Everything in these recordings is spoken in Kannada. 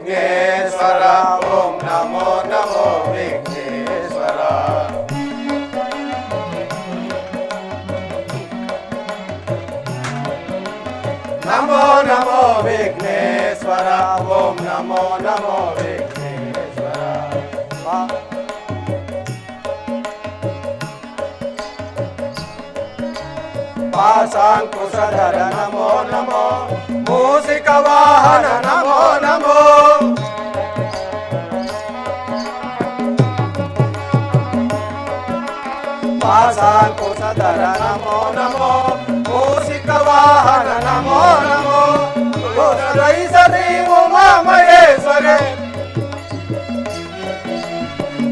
विघ्नेश्वर ओम नमो नमो विघ्नेश्वर नमो नमो विघ्नेश्वर ओम नमो नमो विघ्नेश्वर पाशांकुशधर नमो नमो मूषिका वाहन नमो नमो पाशांकुशधर नमो नमो मूषिका वाहन नमो नमो दोषरहितश्री उमा महेश्वरे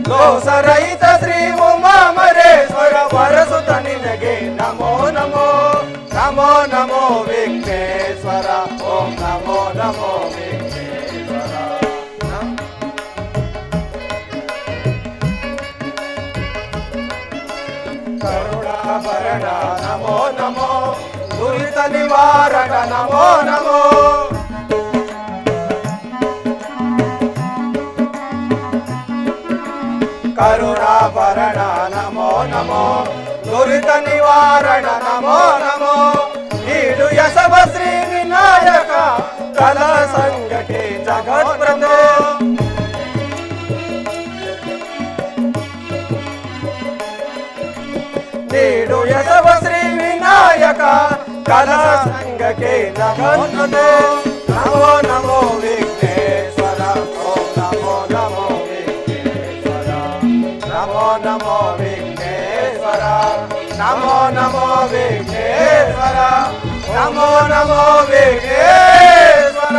दोषरहित श्री उमा महेश्वर वरसुत निनगे नमो नमो नमो नमो विघ्नेश्वर ओम नमो नमो विघ्नेश्वर करुणाभरण नमो नमो दुरित निवारण नमो नमो करुणाभरण नमो नमो दुरित निवारण नमो नमो नीडु यशव श्री विनायक कल संगके जगत प्रभो नीडु यशव श्री विनायक कल संगके जगत प्रभो नमो नमो विघ्नेश्वर ओम नमो नमो नमो नमो विघ्नेश्वर नमो नमो विघ्नेश्वर नमो नमो विघ्नेश्वर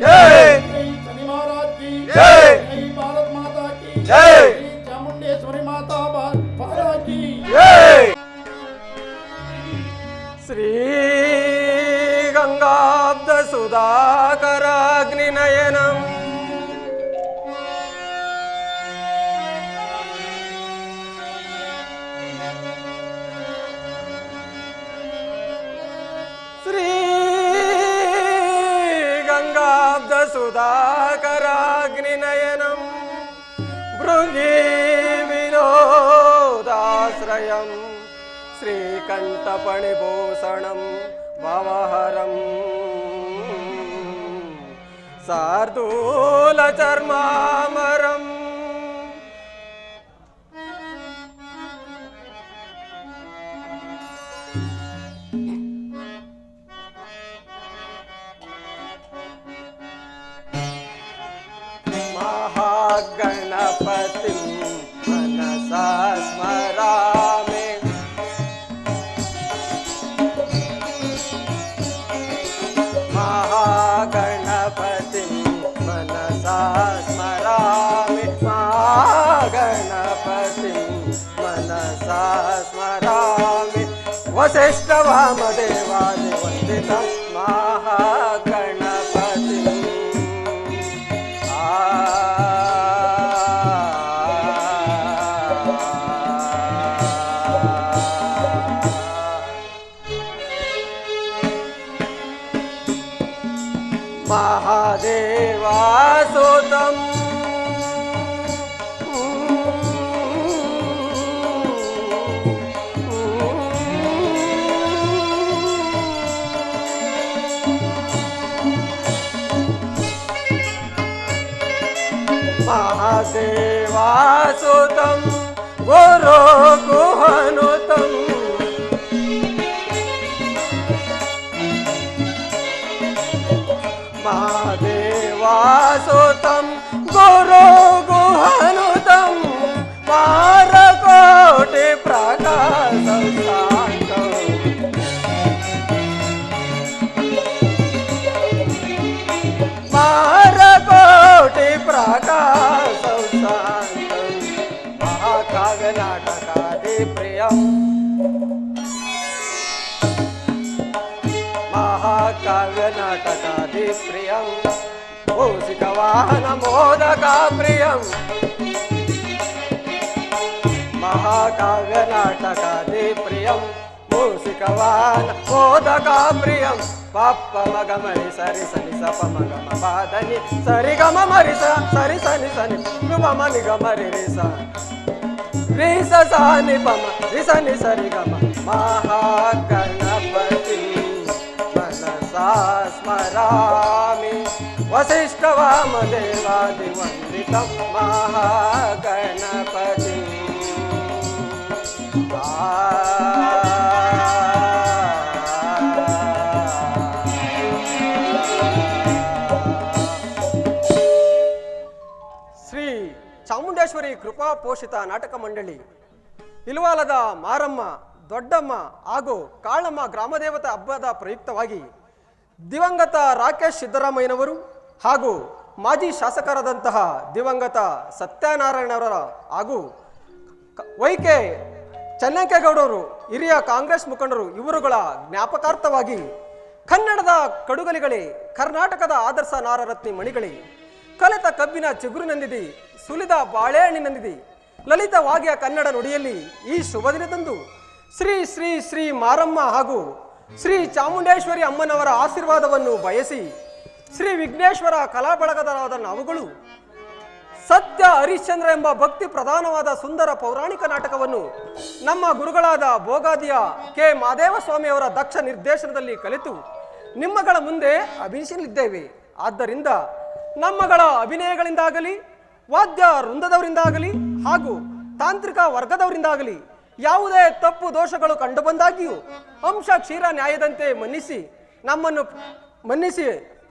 जय शनि महाराज की जय भारत माता की जय चामुंडेश्वरी माता भारत की जय श्री गंगाब्द सुधाकर अग्निनयनम श्री गंगाब्द सुधाकर अग्निनयनम भृंगी विनोदाश्रयम श्रीकंठपणिभूषणम भवहरम शार्दूल चर्मामरम महागणपतिं मनसा स्मरामि महागणपतिं मनसा स्मरामि महागणपतिं मनसा स्मरामि वसिष्ठवामदेवादिवन्दितं महागणपतिं महादेवासुतं महादेवासुतं गुरुगुहनुतं महादेवासुतं गुरुगुहनुतं पारकोटिप्रकाशशान्तं पारकोटिप्रकाशशान्तं महाकाव्यनाटकादिप्रियम् महाकाव्यनाटकादिप्रियं मूषिकवाहनमोदकाप्रियं महाकाव्यनाटकादिप्रियं ಮೂಸಿಕವಾನ ಮೋದಕ ಪ್ರಿಯಂ ಪಪ್ಪ ಮಗ ಮರಿ ಸರಿ ಸನಿ ಸಪ ಮಗ ಪಾದನಿ ಸರಿ ಗಮ ಮರಿ ಸರಿ ಸನಿ ಸನಿ ಮ ನಿ ಗ ಮರಿ ರಿ ಸ ಸಾನಿ ಪಮ ರಿ ಸನಿ ಸರಿ ಗಮ ಮಹಾಗಣಪತಿ ಮನಸಾ ಸ್ಮರಾಮಿ ವಸಿಷ್ಠ ವಾಮದೇವಾದಿ ವಂದಿತಂ ಮಹಾಗಣಪತಿ ಶ್ರೀ ಚಾಮುಂಡೇಶ್ವರಿ ಕೃಪಾ ಪೋಷಿತ ನಾಟಕ ಮಂಡಳಿ ಇಲ್ವಾಲದ ಮಾರಮ್ಮ ದೊಡ್ಡಮ್ಮ ಹಾಗೂ ಕಾಳಮ್ಮ ಗ್ರಾಮದೇವತೆ ಹಬ್ಬದ ಪ್ರಯುಕ್ತವಾಗಿ ದಿವಂಗತ ರಾಕೇಶ್ ಸಿದ್ದರಾಮಯ್ಯನವರು ಹಾಗೂ ಮಾಜಿ ಶಾಸಕರಾದಂತಹ ದಿವಂಗತ ಸತ್ಯನಾರಾಯಣವರ ಹಾಗೂ ವೈಕೆ ಚೆನ್ನಂಕೇಗೌಡರು ಹಿರಿಯ ಕಾಂಗ್ರೆಸ್ ಮುಖಂಡರು ಇವರುಗಳ ಜ್ಞಾಪಕಾರ್ಥವಾಗಿ ಕನ್ನಡದ ಕಡುಗಲಿಗಳೇ, ಕರ್ನಾಟಕದ ಆದರ್ಶ ನಾರರತ್ನಿ ಮಣಿಗಳೇ, ಕಲಿತ ಕಬ್ಬಿನ ಚಿಗುರಿನಂದಿದೆ, ಸುಲಿದ ಬಾಳೆಹಣ್ಣಿನಂದಿದೆ, ಲಲಿತವಾಗಿಯ ಕನ್ನಡ ನುಡಿಯಲ್ಲಿ ಈ ಶುಭ ದಿನದಂದು ಶ್ರೀ ಶ್ರೀ ಶ್ರೀ ಮಾರಮ್ಮ ಹಾಗೂ ಶ್ರೀ ಚಾಮುಂಡೇಶ್ವರಿ ಅಮ್ಮನವರ ಆಶೀರ್ವಾದವನ್ನು ಬಯಸಿ ಶ್ರೀ ವಿಘ್ನೇಶ್ವರ ಕಲಾ ಬಳಗದರಾದ ನಾವುಗಳು ಸತ್ಯ ಹರಿಶ್ಚಂದ್ರ ಎಂಬ ಭಕ್ತಿ ಪ್ರಧಾನವಾದ ಸುಂದರ ಪೌರಾಣಿಕ ನಾಟಕವನ್ನು ನಮ್ಮ ಗುರುಗಳಾದ ಭೋಗಾದಿಯ ಕೆ ಮಾದೇವ ಸ್ವಾಮಿಯವರ ದಕ್ಷ ನಿರ್ದೇಶನದಲ್ಲಿ ಕಲಿತು ನಿಮ್ಮಗಳ ಮುಂದೆ ಅಭಿನಯಿಸಲಿದ್ದೇವೆ. ಆದ್ದರಿಂದ ನಮ್ಮಗಳ ಅಭಿನಯಗಳಿಂದಾಗಲಿ, ವಾದ್ಯ ವೃಂದದವರಿಂದಾಗಲಿ ಹಾಗೂ ತಾಂತ್ರಿಕ ವರ್ಗದವರಿಂದಾಗಲಿ ಯಾವುದೇ ತಪ್ಪು ದೋಷಗಳು ಕಂಡುಬಂದಾಗಿಯೂ ಅಂಶ ಕ್ಷೀರ ನ್ಯಾಯದಂತೆ ನಮ್ಮನ್ನು ಮನ್ನಿಸಿ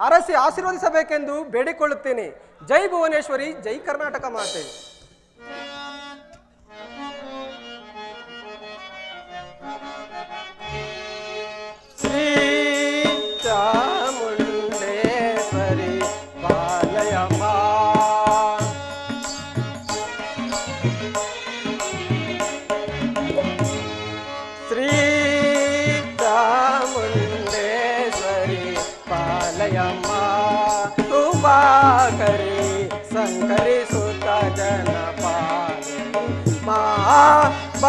ಅರಸಿ ಆಶೀರ್ವದಿಸಬೇಕೆಂದು ಬೇಡಿಕೊಳ್ಳುತ್ತೇನೆ. ಜೈ ಭುವನೇಶ್ವರಿ, ಜೈ ಕರ್ನಾಟಕ ಮಾತೆ. ಶ್ರೀ ಚಾಮುಂಡೇಶ್ವರಿ ಪಾಲಯಮ್ಮ, ಶ್ರೀ ಚಾಮುಂಡೇಶ್ವರಿ ಪಾಲಯಮ್ಮ, ಕೃಪಾಕರಿ ಸಂಕರಿಸುತ್ತ ಜನಪಾಲಿನಿ, ಮಹಾಬಲಾದ್ರಿ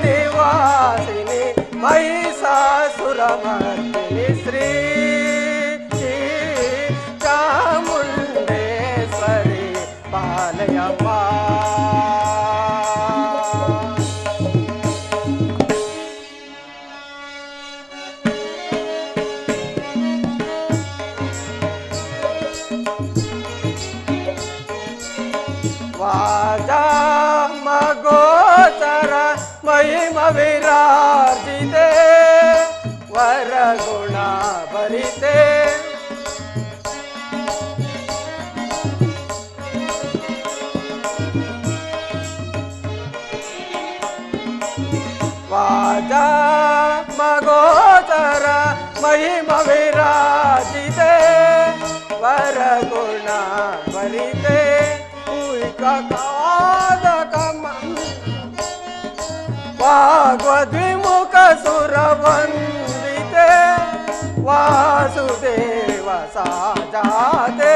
ನಿವಾಸಿನಿ ಮಹಿಷಾಸುರಮರ್ದಿನಿ, ಶ್ರೀ ಚಾಮುಂಡೇಶ್ವರಿ ಪಾಲಯಮ್ಮ. ವಾಜಾ ಮಗೋಚರ ಮಹಿಮ ವಿರಾಜಿತೆ ವರಗುಣ ಭರಿತೆ, ವಾಜಾ ಮಗೋಚರ ಮಹಿಮ ವಿರಾಜಿತೆ ವರಗುಣ ಭರಿತೆ, ವಾಗ್ವದ್ವಿಮುಖ ಸುರವಂದಿತೆ ವಾಸುದೇವ ಸಾಜಾತೆ,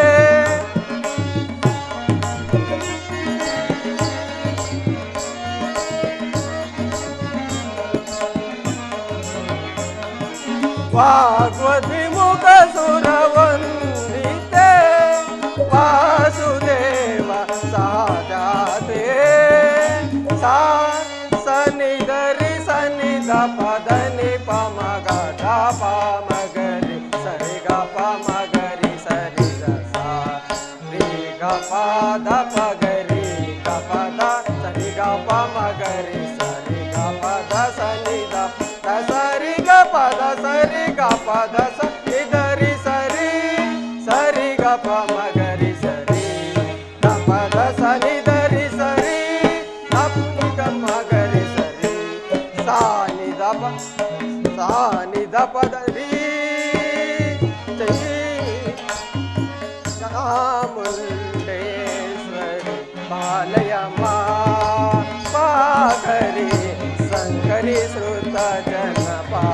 ವಾಗ್ವದ್ವಿಮುಖ ಸುರವಂದಿತೆ ವಾಸುದೇವ ಸಾಜಾತೆ, ಸಾ ಸನಿಧರಿ ಸನಿಧ ಪದನಿ ಪಮಗ ಪಮಗರಿ ಸರಿ ಗ ಪಮಗರಿ ಸರಿ ಸ ರಿ ಗ ಪದ ಪಗರಿ ಗ ಪದ ಸರಿ ಗ ಪಮಗರಿ ಸರಿ ಗ ಪದ ಸನಿಧ ಸರಿ ಗ ಪದ ಸರಿ ಗ ಪದ ಸನಿಧರಿ ಸರಿ ಸರಿ ಗ ಪಮಗರಿ ಸರಿ ಗ ಪದ ಸನಿಧರಿ ಸರಿ ಮಗರಿ ಸರಿ ಸಾನಿಧ ಪದರಿ ಚಾಮುಂಡೇಶ್ವರಿ ಪಾಲಯಮ್ಮ, ಪಾಗರಿ ಸಂಕರಿ ಶ್ರುತ ಜನಪಾ,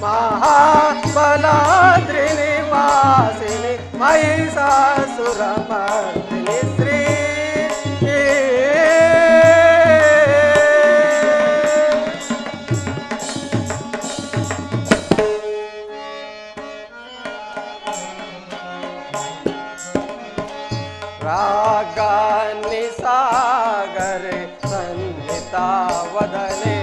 ಮಹಾಬಲಾದ್ರಿ ನಿವಾಸಿನಿ ಮಹಿಷಾಸುರಮರ್ದಿನಿ, ಶ್ರೀ निसागरे सन्निता वदने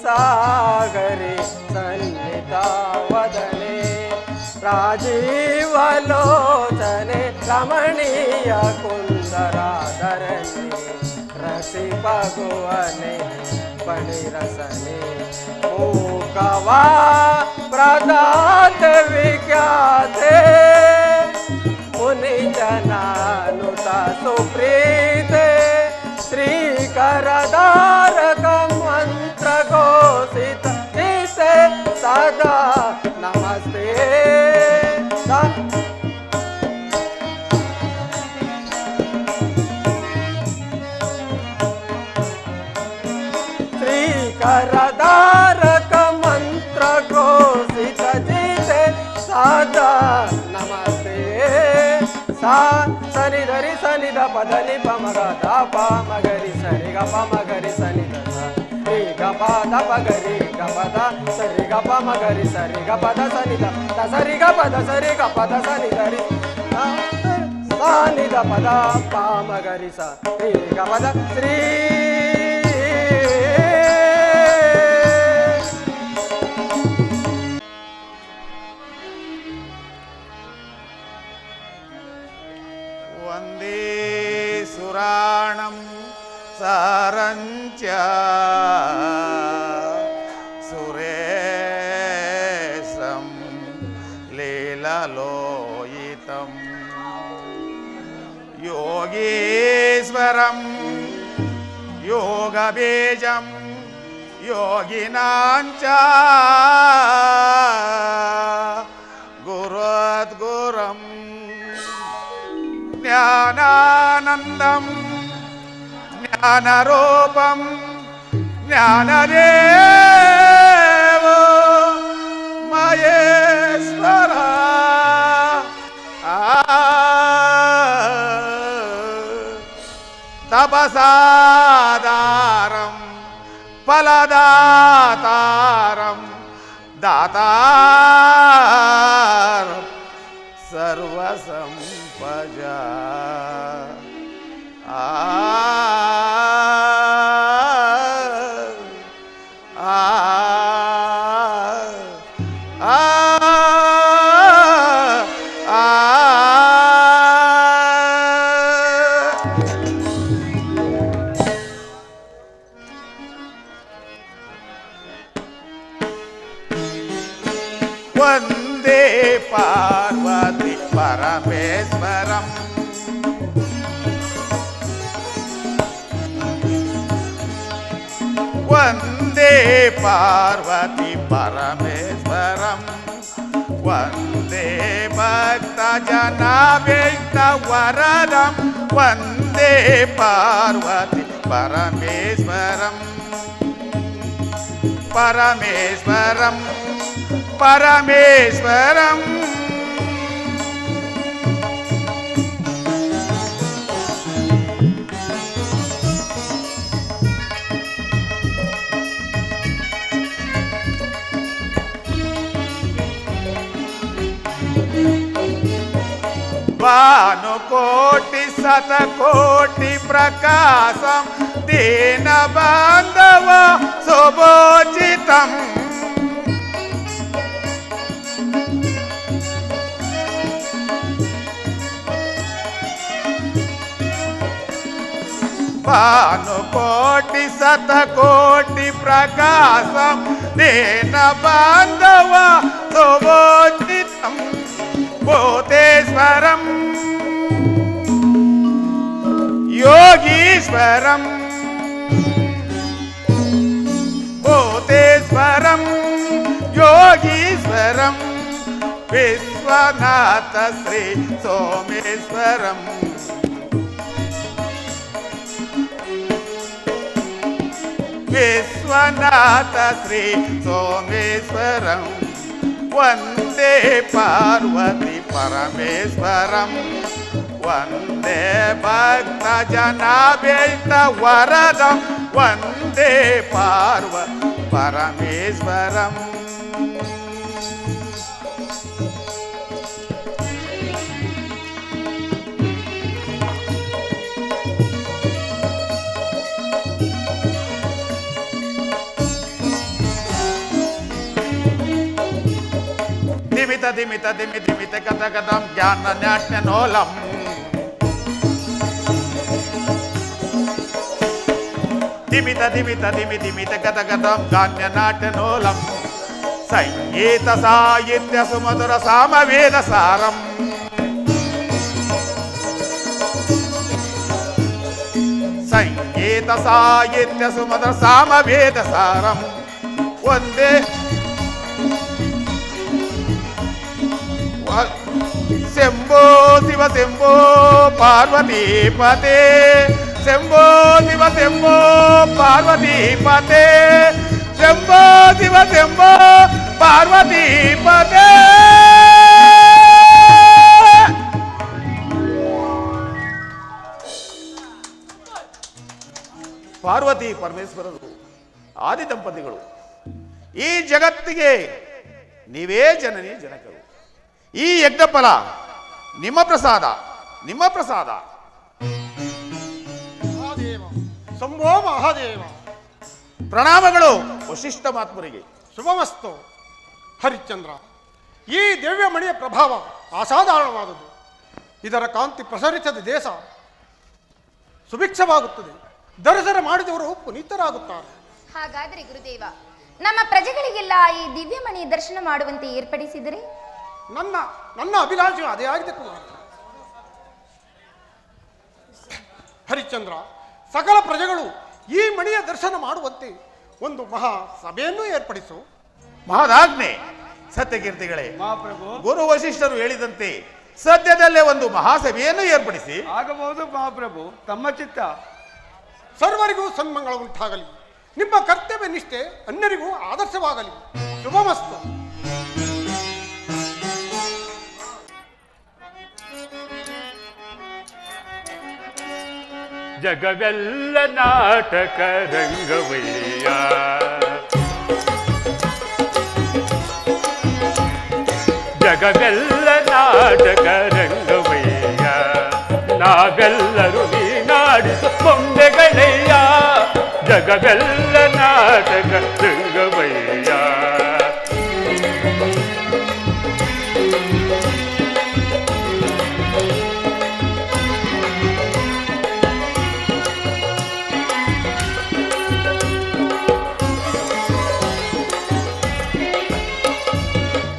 निसागरे सन्निता वदने राजीवलोचने रमणीय कुन्दराधरणे रसि भगवने फणिरसने मूकवा प्रदात विख्याते मुनिजनानुता सुप्रीते श्रीकरधारक मंत्र घोषित इसे सदा नमस्ते श्रीकरधारक मंत्र घोषित जिसे सदा नमस्ते सा सनि धरि सनि ध पद नि प म ग ध प म ग रि स रि ग प म ग रि स नि ध स रि ग प ध प ग रि ग प ध स रि ग प म ग रि स रि ग प ध स नि ध ध स रि ग प ध स रि ग प ध स नि ध रि स नि ध प ध प म ग रि स रि ग प ध श्री सुराणं सारञ्च सुरेशं लीललोहितं योगीश्वरं योगबीजं योगिनां च गुरुद्गुरुम् ज्ञानानन्दं ज्ञानरूपं ज्ञानदेव महेश्वर तपसादारं फलदातारं दातारं सर्वसंपदा वंदे पार्वती परमेश्वरम वंदे पार्वती परमेश्वरम वंदे भक्तजनाभीष्टवरदं वंदे पार्वती परमेश्वरम परमेश्वरम परमेश्वरम भानुकोटि शतकोटि प्रकाशम दीन बांधव सुभोजितम भानुकोटि शतकोटि प्रकाशम दीन बांधव सुभोजितम भूतेश्वरम योगीश्वरम भूतेश्वरम योगीश्वरम विश्वनाथ श्री सोमेश्वरम विश्वनाथ श्री सोमेश्वरम वंदे पार्वती परमेश्वरम वंदे भक्तजनाभीष्टवरदं वंदे पार्वती పరమేశ్వరం దిమిత దిమిత దిమి దిమిత కథ కథం జ్ఞాన నాట్యనోలం దిమిత దిమిత దిమి దిమిత కథ కథం జ్ఞాన నాట్యనోలం సంగీత సాహిత్య సుమధుర సామవేద సారం సంగీత సాహిత్య సుమధుర సామవేద సారం వందే శంభో శివ శంభో పార్వతీపతే శంభో శివ శంభో పార్వతీపతే శంభో శివ శంభో పార్వతీపతే ಪಾರ್ವತಿ ಪರಮೇಶ್ವರರು ಆದಿ ದಂಪತಿಗಳು ಈ ಜಗತ್ತಿಗೆ ನೀವೇ ಜನನಿ ಜನಕರು ಈ ಯಜ್ಞಫಲ ನಿಮ್ಮ ಪ್ರಸಾದ ನಿಮ್ಮ ಪ್ರಸಾದ ಮಹಾದೇವ ಶಂಭೋ ಮಹಾದೇವ ಪ್ರಣಾಮಗಳು ವಶಿಷ್ಠ ಮಹಾತ್ಮರಿಗೆ ಶುಭಮಸ್ತು ಹರಿಶ್ಚಂದ್ರ ಈ ದಿವ್ಯಮಣಿಯ ಪ್ರಭಾವ ಅಸಾಧಾರಣವಾದುದು ಇದರ ಕಾಂತಿ ಪ್ರಸರಿಸದ ದೇಶ ಸುಭಿಕ್ಷವಾಗುತ್ತದೆ ದರ್ಶನ ಮಾಡಿದವರು ಪುನೀತರಾಗುತ್ತಾರೆ ಹಾಗಾದರೆ ಗುರುದೇವ ನಮ್ಮ ಪ್ರಜೆಗಳಿಗೆಲ್ಲ ಈ ದಿವ್ಯಮಣಿ ದರ್ಶನ ಮಾಡುವಂತೆ ಏರ್ಪಡಿಸಿದರೆ ನನ್ನ ನನ್ನ ಅಭಿಲಾಷೆ ಅದೇ ಆಗಿದೆ ಕುಮಾರ ಹರಿಶ್ಚಂದ್ರ ಸಕಲ ಪ್ರಜೆಗಳು ಈ ಮಣಿಯ ದರ್ಶನ ಮಾಡುವಂತೆ ಒಂದು ಮಹಾ ಸಭೆಯನ್ನು ಏರ್ಪಡಿಸು ಮಹದಾಜ್ಞೆ ಸತ್ಯಕೀರ್ತಿಗಳೇ ಮಹಾಪ್ರಭು ಗುರು ವಶಿಷ್ಠರು ಹೇಳಿದಂತೆ ಸದ್ಯದಲ್ಲೇ ಒಂದು ಮಹಾಸಭೆಯನ್ನು ಏರ್ಪಡಿಸಿ ಆಗಬಹುದು ಮಹಾಪ್ರಭು ತಮ್ಮ ಚಿತ್ತ ಸರ್ವರಿಗೂ ಸನ್ಮಂಗಳ ಉಂಟಾಗಲಿ ನಿಮ್ಮ ಕರ್ತವ್ಯ ನಿಷ್ಠೆ ಅನ್ಯರಿಗೂ ಆದರ್ಶವಾಗಲಿ ಶುಭಮಸ್ತು ಜಗವೆಲ್ಲ ನಾಟಕ ರಂಗವಯ್ಯ ಜಗವೆಲ್ಲ ನಾಟಕ ರಂಗವಯ್ಯ ನಾವೆಲ್ಲರೂ ನೀನಾಡಿಸ ಬೊಂಬೆಗಳಯ್ಯ ಜಗವೆಲ್ಲ ನಾಟಕ ರಂಗವಯ್ಯ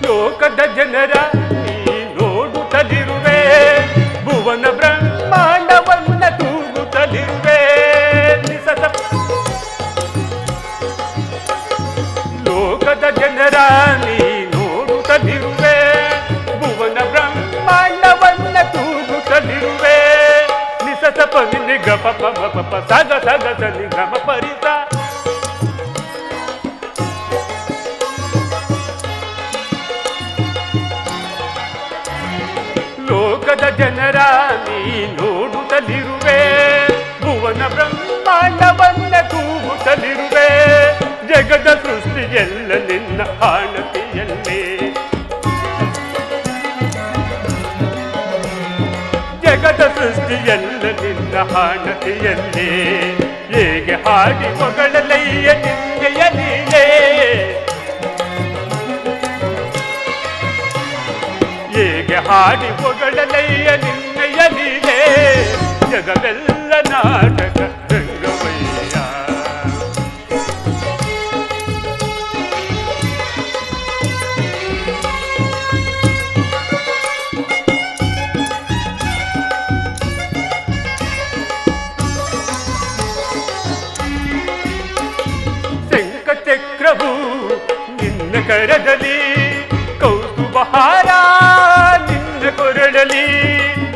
ಲೋಕದ ಜನರ ನೀ ನೋಡುತ್ತಲಿರುವೆ ಭುವನ ಬ್ರಹ್ಮಾಂಡವನ್ನ ತೂಗುತ್ತಲಿರುವೆ ಲೋಕದ ಜನರ ನೀ ನೋಡುತ್ತಲಿರುವೆ ಭುವನ ಬ್ರಹ್ಮಾಂಡವನ್ನ ತೂಗುತ್ತಲಿರುವೆ ನಿಸಸಪ ನಿಗಪ ಪಮ ಪಪ ಸಗ ಸಗ ಸಲಿ ಗಮ ಪರಿತ ಲೋಕದ ಜನರ ನೀ ನೋಡುತ್ತಲಿರುವೆ ಭುವನ ಬ್ರಹ್ಮಾಂಡವನ್ನ ಕೂಗುತ್ತಲಿರುವೆ ಜಗದ ಸೃಷ್ಟಿಯೆಲ್ಲ ನಿನ್ನ ಆಣತಿಯಲ್ಲೇ ಜಗದ ಸೃಷ್ಟಿಯೆಲ್ಲ ನಿನ್ನ ಆಣತಿಯಲ್ಲೇ ಹೇಗೆ ಹಾಡಿ ಮಗಳಲಯ್ಯ ನಿಂಗೆಯ ನೀನೇ ಹೇಗೆ ಹಾಡಿ ಹೊಗಳಲಯ್ಯ ನಿನ್ನೆಯ ನೀನೇ ಜಗವೆಲ್ಲ ನಾಟಕ ರಂಗವಯ್ಯ ಶಂಖಚಕ್ರವು ನಿನ್ನ ಕರದಲ್ಲಿ ಕೌಸ್ತುಭಹಾರ ನಿನ್ನ ಕೊರಳಲಿ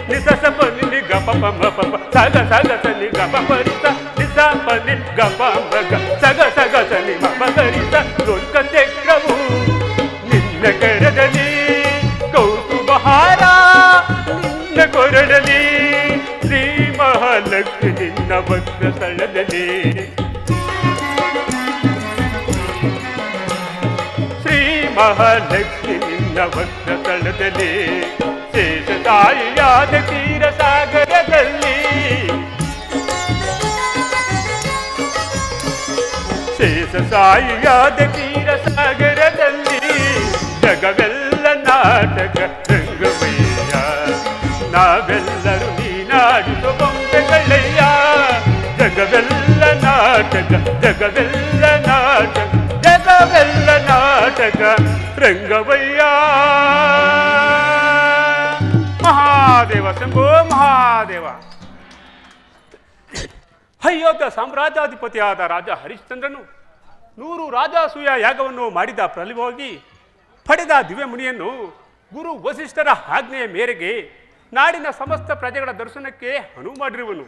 ನಿಸಸಪ ನಿ ಗಪ ಪಮ ಪಪ ಸಗ ಸಗ ಸನಿ ಗಪ ಪರಿಸ ನಿಸಪ ನಿ ಗಪ ಮಗ ಸಗ ಸಗ ಸನಿ ಮಪ ಪರಿಸ ಲೋಕಚಕ್ರವು ನಿನ್ನ ಕರದಲ್ಲಿ ಕೌಸ್ತುಭಹಾರ ನಿನ್ನ ಕೊರಳಲಿ ಶ್ರೀ ಮಹಾಲಕ್ಷ್ಮಿ ನಿನ್ನ ಭಕ್ತ ಸ್ಥಳದಲ್ಲಿ ಮಹಾಲಕ್ಷ್ಮಿ ನಿನ್ನ ವಕ್ರ ತಳದಲ್ಲಿ ಶೇಷ ತಾಯಿಯಾದ ತೀರ ಸಾಗರದಲ್ಲಿ ಶೇಷ ಸಾಯಿಯಾದ ತೀರ ಸಾಗರದಲ್ಲಿ ಜಗವೆಲ್ಲ ನಾಟಕ ರಂಗವಯ್ಯ ನಾವೆಲ್ಲರೂ ನೀನಾಡಿದ ಬೊಂಬೆಗಳಯ್ಯ ಜಗವೆಲ್ಲ ನಾಟಕ ಜಗವೆಲ್ಲ ನಾಟಕ ಜಗವೆಲ್ಲ ನಾಟಕ ರಂಗವಯ್ಯ ಮಹಾದೇವ ಶಂಭೋ ಮಹಾದೇವ. ಅಯೋಧ್ಯ ಸಾಮ್ರಾಜ್ಯಾಧಿಪತಿಯಾದ ರಾಜ ಹರಿಶ್ಚಂದ್ರನು 100 ರಾಜಾಸೂಯ ಯಾಗವನ್ನು ಮಾಡಿದ ಫಲವಾಗಿ ಪಡೆದ ದಿವ್ಯಮುನಿಯನ್ನು ಗುರು ವಸಿಷ್ಠರ ಆಜ್ಞೆಯ ಮೇರೆಗೆ ನಾಡಿನ ಸಮಸ್ತ ಪ್ರಜೆಗಳ ದರ್ಶನಕ್ಕೆ ಅನುವು ಮಾಡಿರುವನು.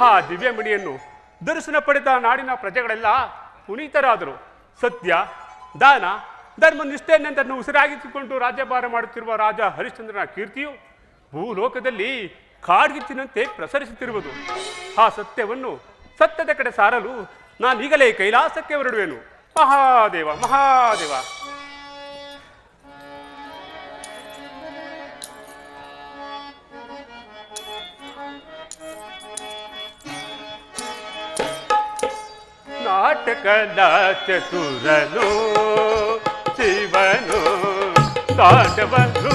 ಆ ದಿವ್ಯಮುನಿಯನ್ನು ದರ್ಶನ ಪಡೆದ ನಾಡಿನ ಪ್ರಜೆಗಳೆಲ್ಲ ಪುನೀತರಾದರು. ಸತ್ಯ ದಾನ ಧರ್ಮ ನಿಷ್ಠೆಯನ್ನೆಂದನ್ನು ಉಸಿರಾಗಿಸಿಕೊಂಡು ರಾಜ್ಯಭಾರ ಮಾಡುತ್ತಿರುವ ರಾಜ ಹರಿಶ್ಚಂದ್ರನ ಕೀರ್ತಿಯು ಭೂಲೋಕದಲ್ಲಿ ಕಾಡ್ಗಿಚ್ಚಿನಂತೆ ಪ್ರಸರಿಸುತ್ತಿರುವುದು. ಆ ಸತ್ಯವನ್ನು ಸತ್ಯದ ಕಡೆ ಸಾರಲು ನಾನೀಗಲೇ ಕೈಲಾಸಕ್ಕೆ ಹೊರಡುವೆನು. ಮಹಾದೇವ ಮಹಾದೇವ. ನಾಟಕದ ಚತುರನು ಶಿವನು ತಾಂಡವನು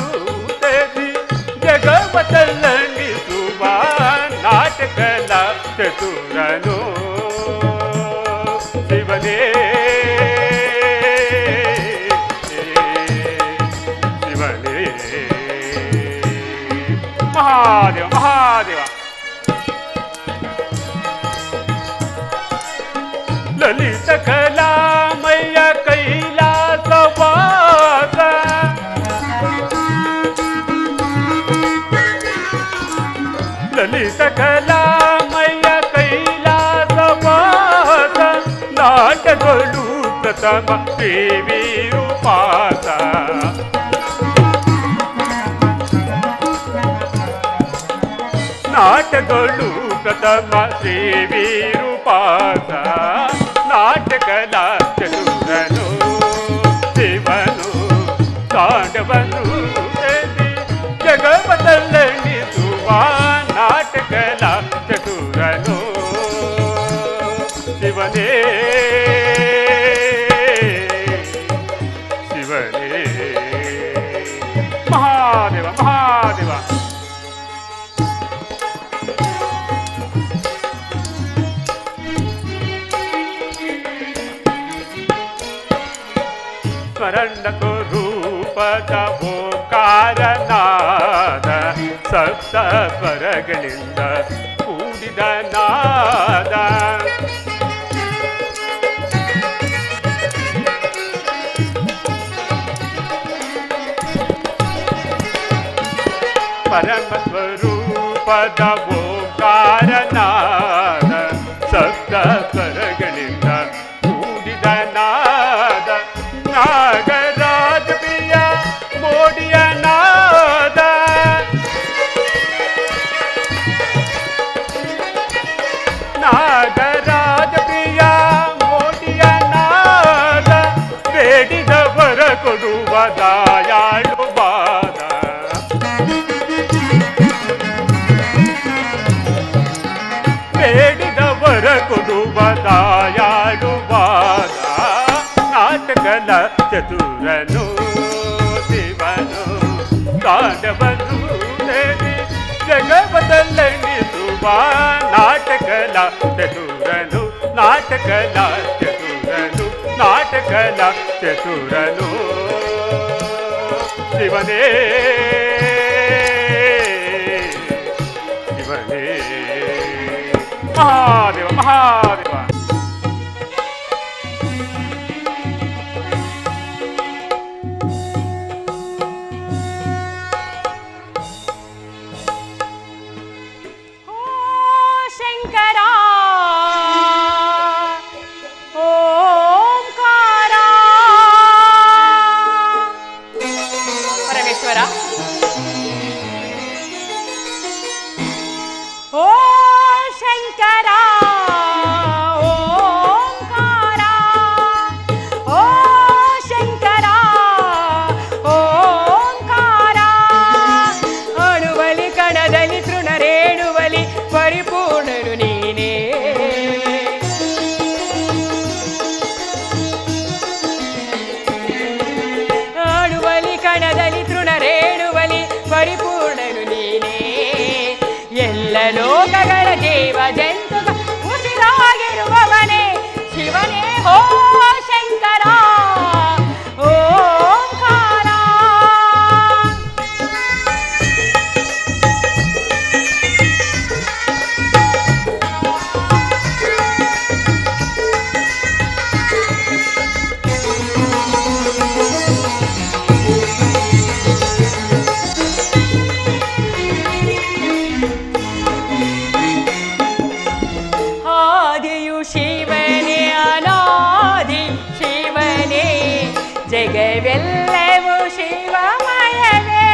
ಜಗವತಲ್ಲಿಸುವ ನಾಟಕದ ಚತುರನು ಶಿವನೇ ಶಿವನೇ ಮಹಾದೇವ ಮಹಾದೇವ. ಲಲಿತ ಕಲಾಮಯ್ಯ ಕೈಲಾಸವಾಸ ಲಲಿತ ಕಲಾಮಯ್ಯ ಕೈಲಾಸವಾಸ ನಾಟಗಳು ಪ್ರಥಮ ದೇವಿ ರೂಪಾಸ ನಾಟಗಳು ಪ್ರಥಮ ದೇವಿ ರೂಪಾಸ ನಾಟಕದ ಚತುರನು ಶಿವನು ತಾಂಡವನು ಜಗವತಲ್ಲಿಸುವ ನಾಟಕದ ಚತುರನು ಶಿವನೇ ಶಿವನೇ ಮಹಾದೇವ ಮಹಾದೇವ. ಸ್ಮರಣಕೋ ರೂಪದ ಓಂಕಾರನಾದ ಸಪ್ತ ಸ್ವರಗಳಿಂದ ಕೂಡಿದ ನಾದ ಪರಮ ಸ್ವರೂಪದ ಓಂಕಾರನಾದ ಸಪ್ತ ಸ್ವರಗಳಿಂದ ಕೂಡಿದ ನಾದ ನಾಗರಾಜ ಪ್ರಿಯ ಮೋಡಿಯ ನಾದ ನಾಗರಾಜ ಪ್ರಿಯ ಮೋಡಿಯ ನಾದ ಬೇಡಿದವರ ಕೊಡುವ ದಯಾಳು ಬಾದ ಬೇಡಿದವರ ಕೊಡುವ ದಯಾಳು ಬಾದ ನಾಟಕದ ಚತುರನು ಶಿವನು ತಾಂಡವನು ದೇವಿ ಜಗವತಲ್ಲಿಸುವ ನಾಟಕದ ಚತುರನು ನಾಟಕದ ಚತುರನು ನಾಟಕದ ಚತುರನು ಶಿವನೇ ಶಿವನೇ ಮಹಾದೇವ ಮಹಾದೇವ. ಓ ಶಂಕರ ಪರಿಪೂರ್ಣನು ನೀನೇ ಎಲ್ಲ ಲೋಕಗಳ ದೇವ ಜಂತುಗ ಉಸಿರಾಗಿರುವವನೇ ಶಿವನೇ ಹೋ ಶಂಕರ ಓಂಕಾರ. ಆದಿಯು ಶಿವನೇ ಅನಾದಿ ಶಿವನೇ ಜಗವೆಲ್ಲವೂ ಶಿವಮಯವೇ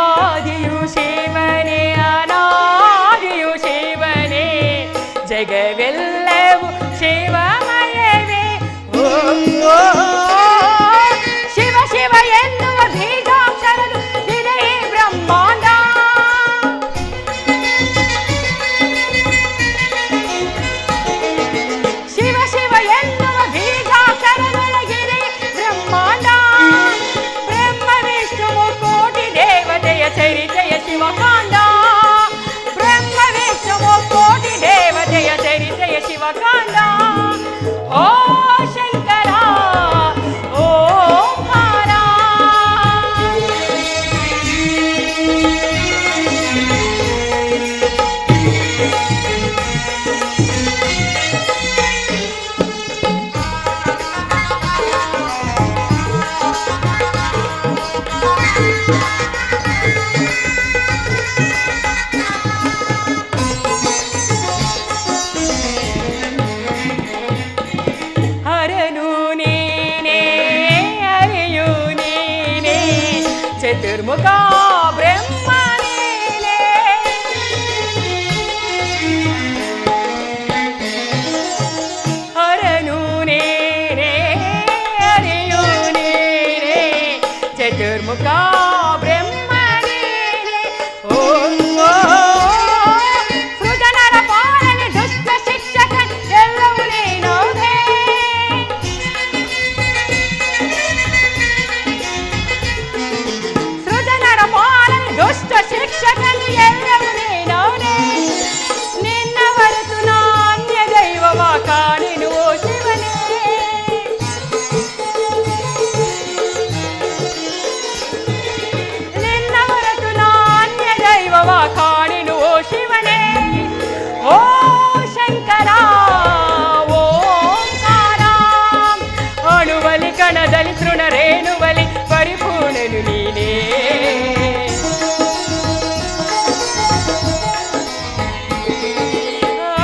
ಆದಿಯು ಶಿವನೇ ಅನಾದಿಯು ಶಿವನೇ ಜಗವೆಲ್ಲವೂ ಶಿವಮಯವೇ ಓ ಶಿವ ಶಿವ ಎನ್ನುವ ಬೀಜಾಕ್ಷರದು ಇದೇ ಬ್ರಹ್ಮಾಂಡ ಶಿವ ಶಿವ ಎನ್ನುವ ಬೀಜಾಕ್ಷರದೊಳಗಿದೆ ಬ್ರಹ್ಮಾಂಡ ಬ್ರಹ್ಮ ವಿಷ್ಣು ಕೋಟಿ ದೇವತೆಯ ಚರಿತೆಯ ಶಿವಕಾಂಡ ಬ್ರಹ್ಮ ವಿಷ್ಣು ಕೋಟಿ ದೇವತೆಯ ಚರಿತೆಯ ಶಿವಕಾಂಡ ಓ ಶಂಕರ ಓಂಕಾರ. ಹರನು ನೀನೇ ಹರಿಯು ನೀನೇ ಚತುರ್ಮುಖ ಬ್ರಹ್ಮ ನೀನೇ ಹರನು ನೀನೇ ಹರಿಯು ನೀನೇ ಚತುರ್ಮುಖ ಬ್ರಹ್ಮ ನೀನೇ ಓ ಸೃಜನರ ಪಾಲನೆ ದುಷ್ಟ ಶಿಕ್ಷಕ ಎಲ್ಲವೂ ನೀನೋದೇ ಸೃಜನರ ಪಾಲನೆ ದುಷ್ಟ ಶಿಕ್ಷಕನು ಎಲ್ಲವೂ ನೀನೋನೇ ನಿನ್ನ ಹೊರತು ನಾಣ್ಯ ದೈವವ ಕಾಣೆನು ಓ ಶಿವನೇ ನಿನ್ನ ಹೊರತು ನಾಣ್ಯ ದೈವವ ಕಾಣೆನು ಓ ಶಿವನೇ ಓ ಶಂಕರ ಓಂಕಾರ. ಅಣುವಲಿ ಕಣದಲ್ಲಿ ತೃಣರೇಣುವಲಿ ಪರಿಪೂರ್ಣನು ನೀನೇ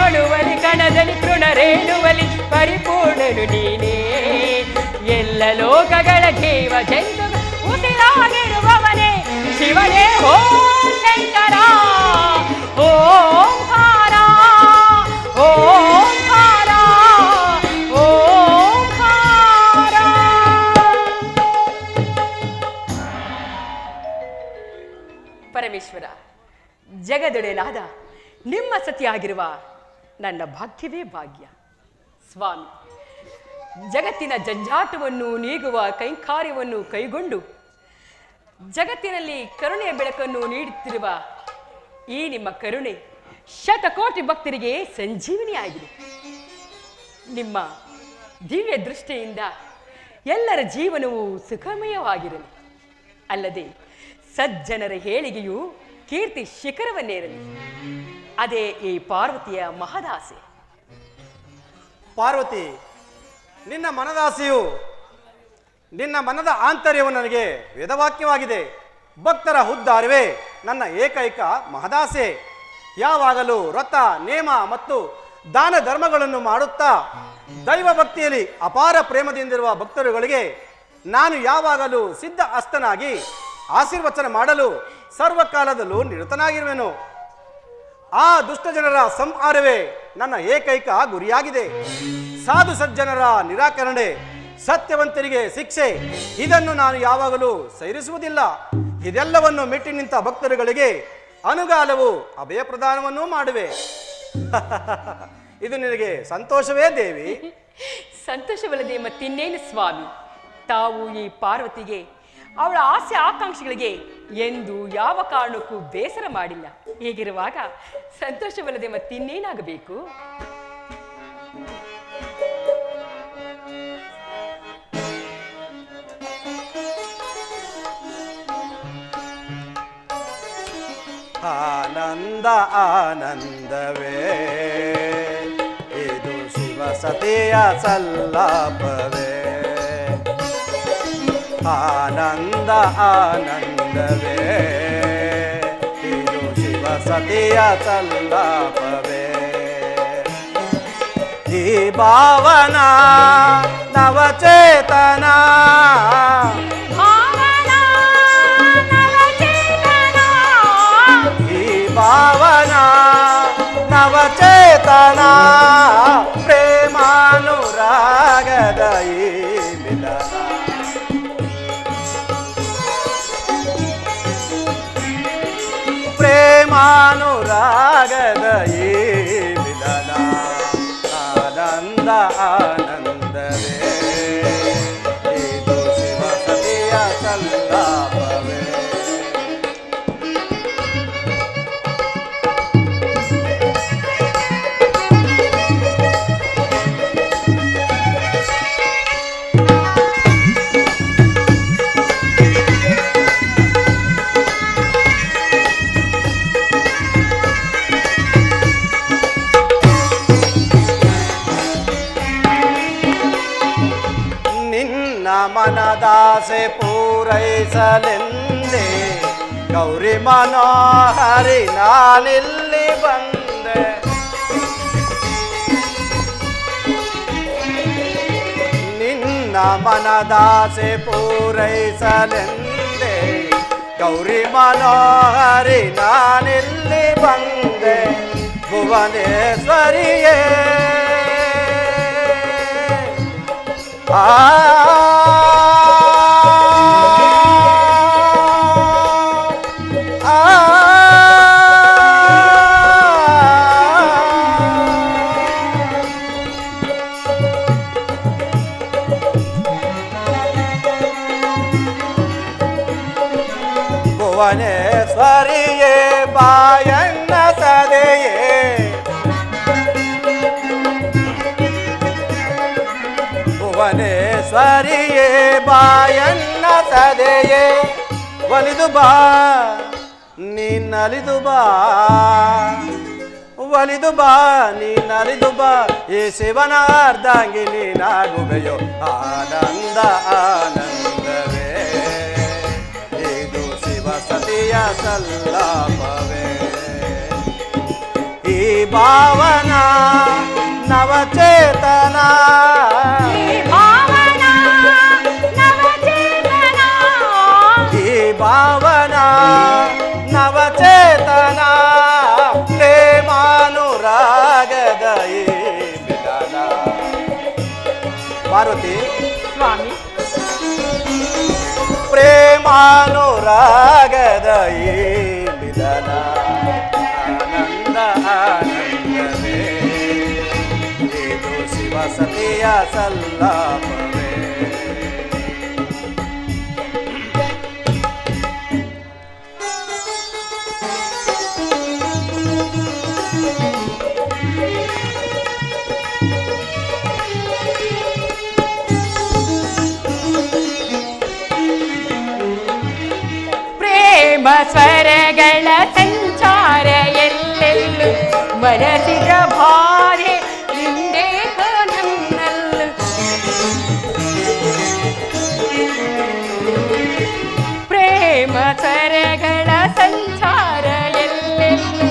ಅಣುವಲಿ ಕಣದಲ್ಲಿ ತೃಣರೇಣುವಲಿ ಪರಿಪೂರ್ಣನು ನೀನೇ ಎಲ್ಲ ಲೋಕಗಳ ದೇವ ಜಂತು ಉಸಿರಾಗಿರುವವನೇ ಶಿವನೇ ಓ ಶಂಕರ ಓಂಕಾರ ಓಂಕಾರ ಓಂಕಾರ. ಪರಮೇಶ್ವರ ಜಗದೊಡೆಯನಾದ ನಿಮ್ಮ ಸತಿಯಾಗಿರುವ ನನ್ನ ಭಾಗ್ಯವೇ ಭಾಗ್ಯ ಸ್ವಾಮಿ. ಜಗತ್ತಿನ ಜಂಜಾಟವನ್ನು ನೀಗುವ ಕೈಂಕಾರ್ಯವನ್ನು ಕೈಗೊಂಡು ಜಗತ್ತಿನಲ್ಲಿ ಕರುಣೆಯ ಬೆಳಕನ್ನು ನೀಡುತ್ತಿರುವ ಈ ನಿಮ್ಮ ಕರುಣೆ ಶತಕೋಟಿ ಭಕ್ತರಿಗೆ ಸಂಜೀವನಿಯಾಗಿದೆ. ನಿಮ್ಮ ದಿವ್ಯ ದೃಷ್ಟಿಯಿಂದ ಎಲ್ಲರ ಜೀವನವು ಸುಖಮಯವಾಗಿರಲಿ, ಅಲ್ಲದೆ ಸಜ್ಜನರ ಏಳಿಗೆಯು ಕೀರ್ತಿ ಶಿಖರವನ್ನೇರಲಿ. ಅದೇ ಈ ಪಾರ್ವತಿಯ ಮಹದಾಸೆ. ಪಾರ್ವತಿ, ನಿನ್ನ ಮನದಾಸೆಯು ನಿನ್ನ ಮನದ ಆಂತರ್ಯವು ನನಗೆ ವೇದವಾಕ್ಯವಾಗಿದೆ. ಭಕ್ತರ ಉದ್ಧಾರವೇ ನನ್ನ ಏಕೈಕ ಮಹದಾಸೆ. ಯಾವಾಗಲೂ ವ್ರತ ನೇಮ ಮತ್ತು ದಾನ ಧರ್ಮಗಳನ್ನು ಮಾಡುತ್ತಾ ದೈವ ಭಕ್ತಿಯಲ್ಲಿ ಅಪಾರ ಪ್ರೇಮದಿಂದಿರುವ ಭಕ್ತರುಗಳಿಗೆ ನಾನು ಯಾವಾಗಲೂ ಸಿದ್ಧ ಹಸ್ತನಾಗಿ ಆಶೀರ್ವಚನ ಮಾಡಲು ಸರ್ವಕಾಲದಲ್ಲೂ ನಿರತನಾಗಿರುವೆನು. ಆ ದುಷ್ಟ ಜನರ ಸಂಹಾರವೇ ನನ್ನ ಏಕೈಕ ಗುರಿಯಾಗಿದೆ. ಸಾಧು ಸಜ್ಜನರ ನಿರಾಕರಣೆ, ಸತ್ಯವಂತರಿಗೆ ಶಿಕ್ಷೆ, ಇದನ್ನು ನಾನು ಯಾವಾಗಲೂ ಸೈರಿಸುವುದಿಲ್ಲ. ಇದೆಲ್ಲವನ್ನು ಮೆಟ್ಟಿ ನಿಂತ ಭಕ್ತರುಗಳಿಗೆ ಅನುಗಾಲವು ಅಭಯ ಪ್ರದಾನವನ್ನು ಮಾಡುವೆ. ಇದು ನಿನಗೆ ಸಂತೋಷವೇ ದೇವಿ? ಸಂತೋಷವಲ್ಲದೆ ಮತ್ತಿನ್ನೇನು ಸ್ವಾಮಿ, ತಾವು ಈ ಪಾರ್ವತಿಗೆ ಅವಳ ಆಸೆ ಆಕಾಂಕ್ಷೆಗಳಿಗೆ ಎಂದು ಯಾವ ಕಾರಣಕ್ಕೂ ಬೇಸರ ಮಾಡಿಲ್ಲ. ಹೀಗಿರುವಾಗ ಸಂತೋಷವಲ್ಲದೆ ಮತ್ತಿನ್ನೇನಾಗಬೇಕು? ಆನಂದ ಆನಂದವೇ ಇದು ಶಿವ ಸತಿಯ ಸಲ್ಲಾಪವೇ. ಆನಂದ ಆನಂದವೇ ಇದು ಶಿವ ಸತಿಯ ಸಲ್ಲಾಪವೇ. ಈ ಭಾವನಾ ನವಚೇತನ ಭಾವನಾ ನವಚೇತನ ಪ್ರೇಮಾನುರಾಗದ ಈ ಮಿಲನ. ಪ್ರೇಮಾನುರಾಗದ ಈ ಮಿಲನ. ಆನಂದ ಆನಂದವೇ ಇದು ಶಿವ ಸತಿಯ ಸಲ್ಲಾಪವೇ. ಮನದಾಸೆ ಪೂರೈಸಲೆಂದೇ ಗೌರಿ ಮನೋಹರಿ ನಾನಿಲ್ಲಿ ಬಂದೆ. ನಿನ್ನ ಮನದಾಸೆ ಪೂರೈಸಲೆಂದೇ ಗೌರಿ ಮನೋಹರಿ ನಾನಿಲ್ಲಿ ಬಂದೆ. ಭುವನೇಶ್ವರಿಯೇ ಆ ಭುವನೇಶ್ವರಿಯೇ ಬಾಯಣ್ಣ ಸದೆಯೇ. ಭುವನೇಶ್ವರಿಯೇ ಬಾಯಣ್ಣ ಸದೆಯೇ. ಒಲಿದು ಬಾ ನೀನಲಿದು ಬಾ, ಒಲಿದು ಬಾ ನೀನಲಿದು ಬಾ. ಈ ಶಿವನ ಅರ್ಧಾಂಗಿ ನೀನಾಗುವೆಯೋ. ಆನಂದ ಆನಂದವೇ ಇದು ಶಿವ ಸತಿಯ ಸಲ್ಲಾಪವೇ. ಈ ಭಾವನಾ ನವಚೇತನ ಈ ಭಾವನಾ ನವಚೇತನ ಪ್ರೇಮಾನುರಾಗದ ಈ ಮಿಲನ. ಪಾರ್ವತಿ ಸ್ವಾಮಿ, ಪ್ರೇಮಾನುರಾಗದ ಈ ಮಿಲನ. ಆನಂದ ಆನಂದವೇ ಇದು ಶಿವ ಸತಿಯ ಸಲ್ಲಾಪವೇ. ಸ್ವರಗಳ ಸಂಚಾರ ಎಲ್ಲೆಲ್ಲೂ ಮನಸಿದ ಭಾರೆ ಹಿಂದೆ ನನ್ನಲ್ಲೂ. ಪ್ರೇಮ ಸ್ವರಗಳ ಸಂಚಾರ ಎಲ್ಲೆಲ್ಲೂ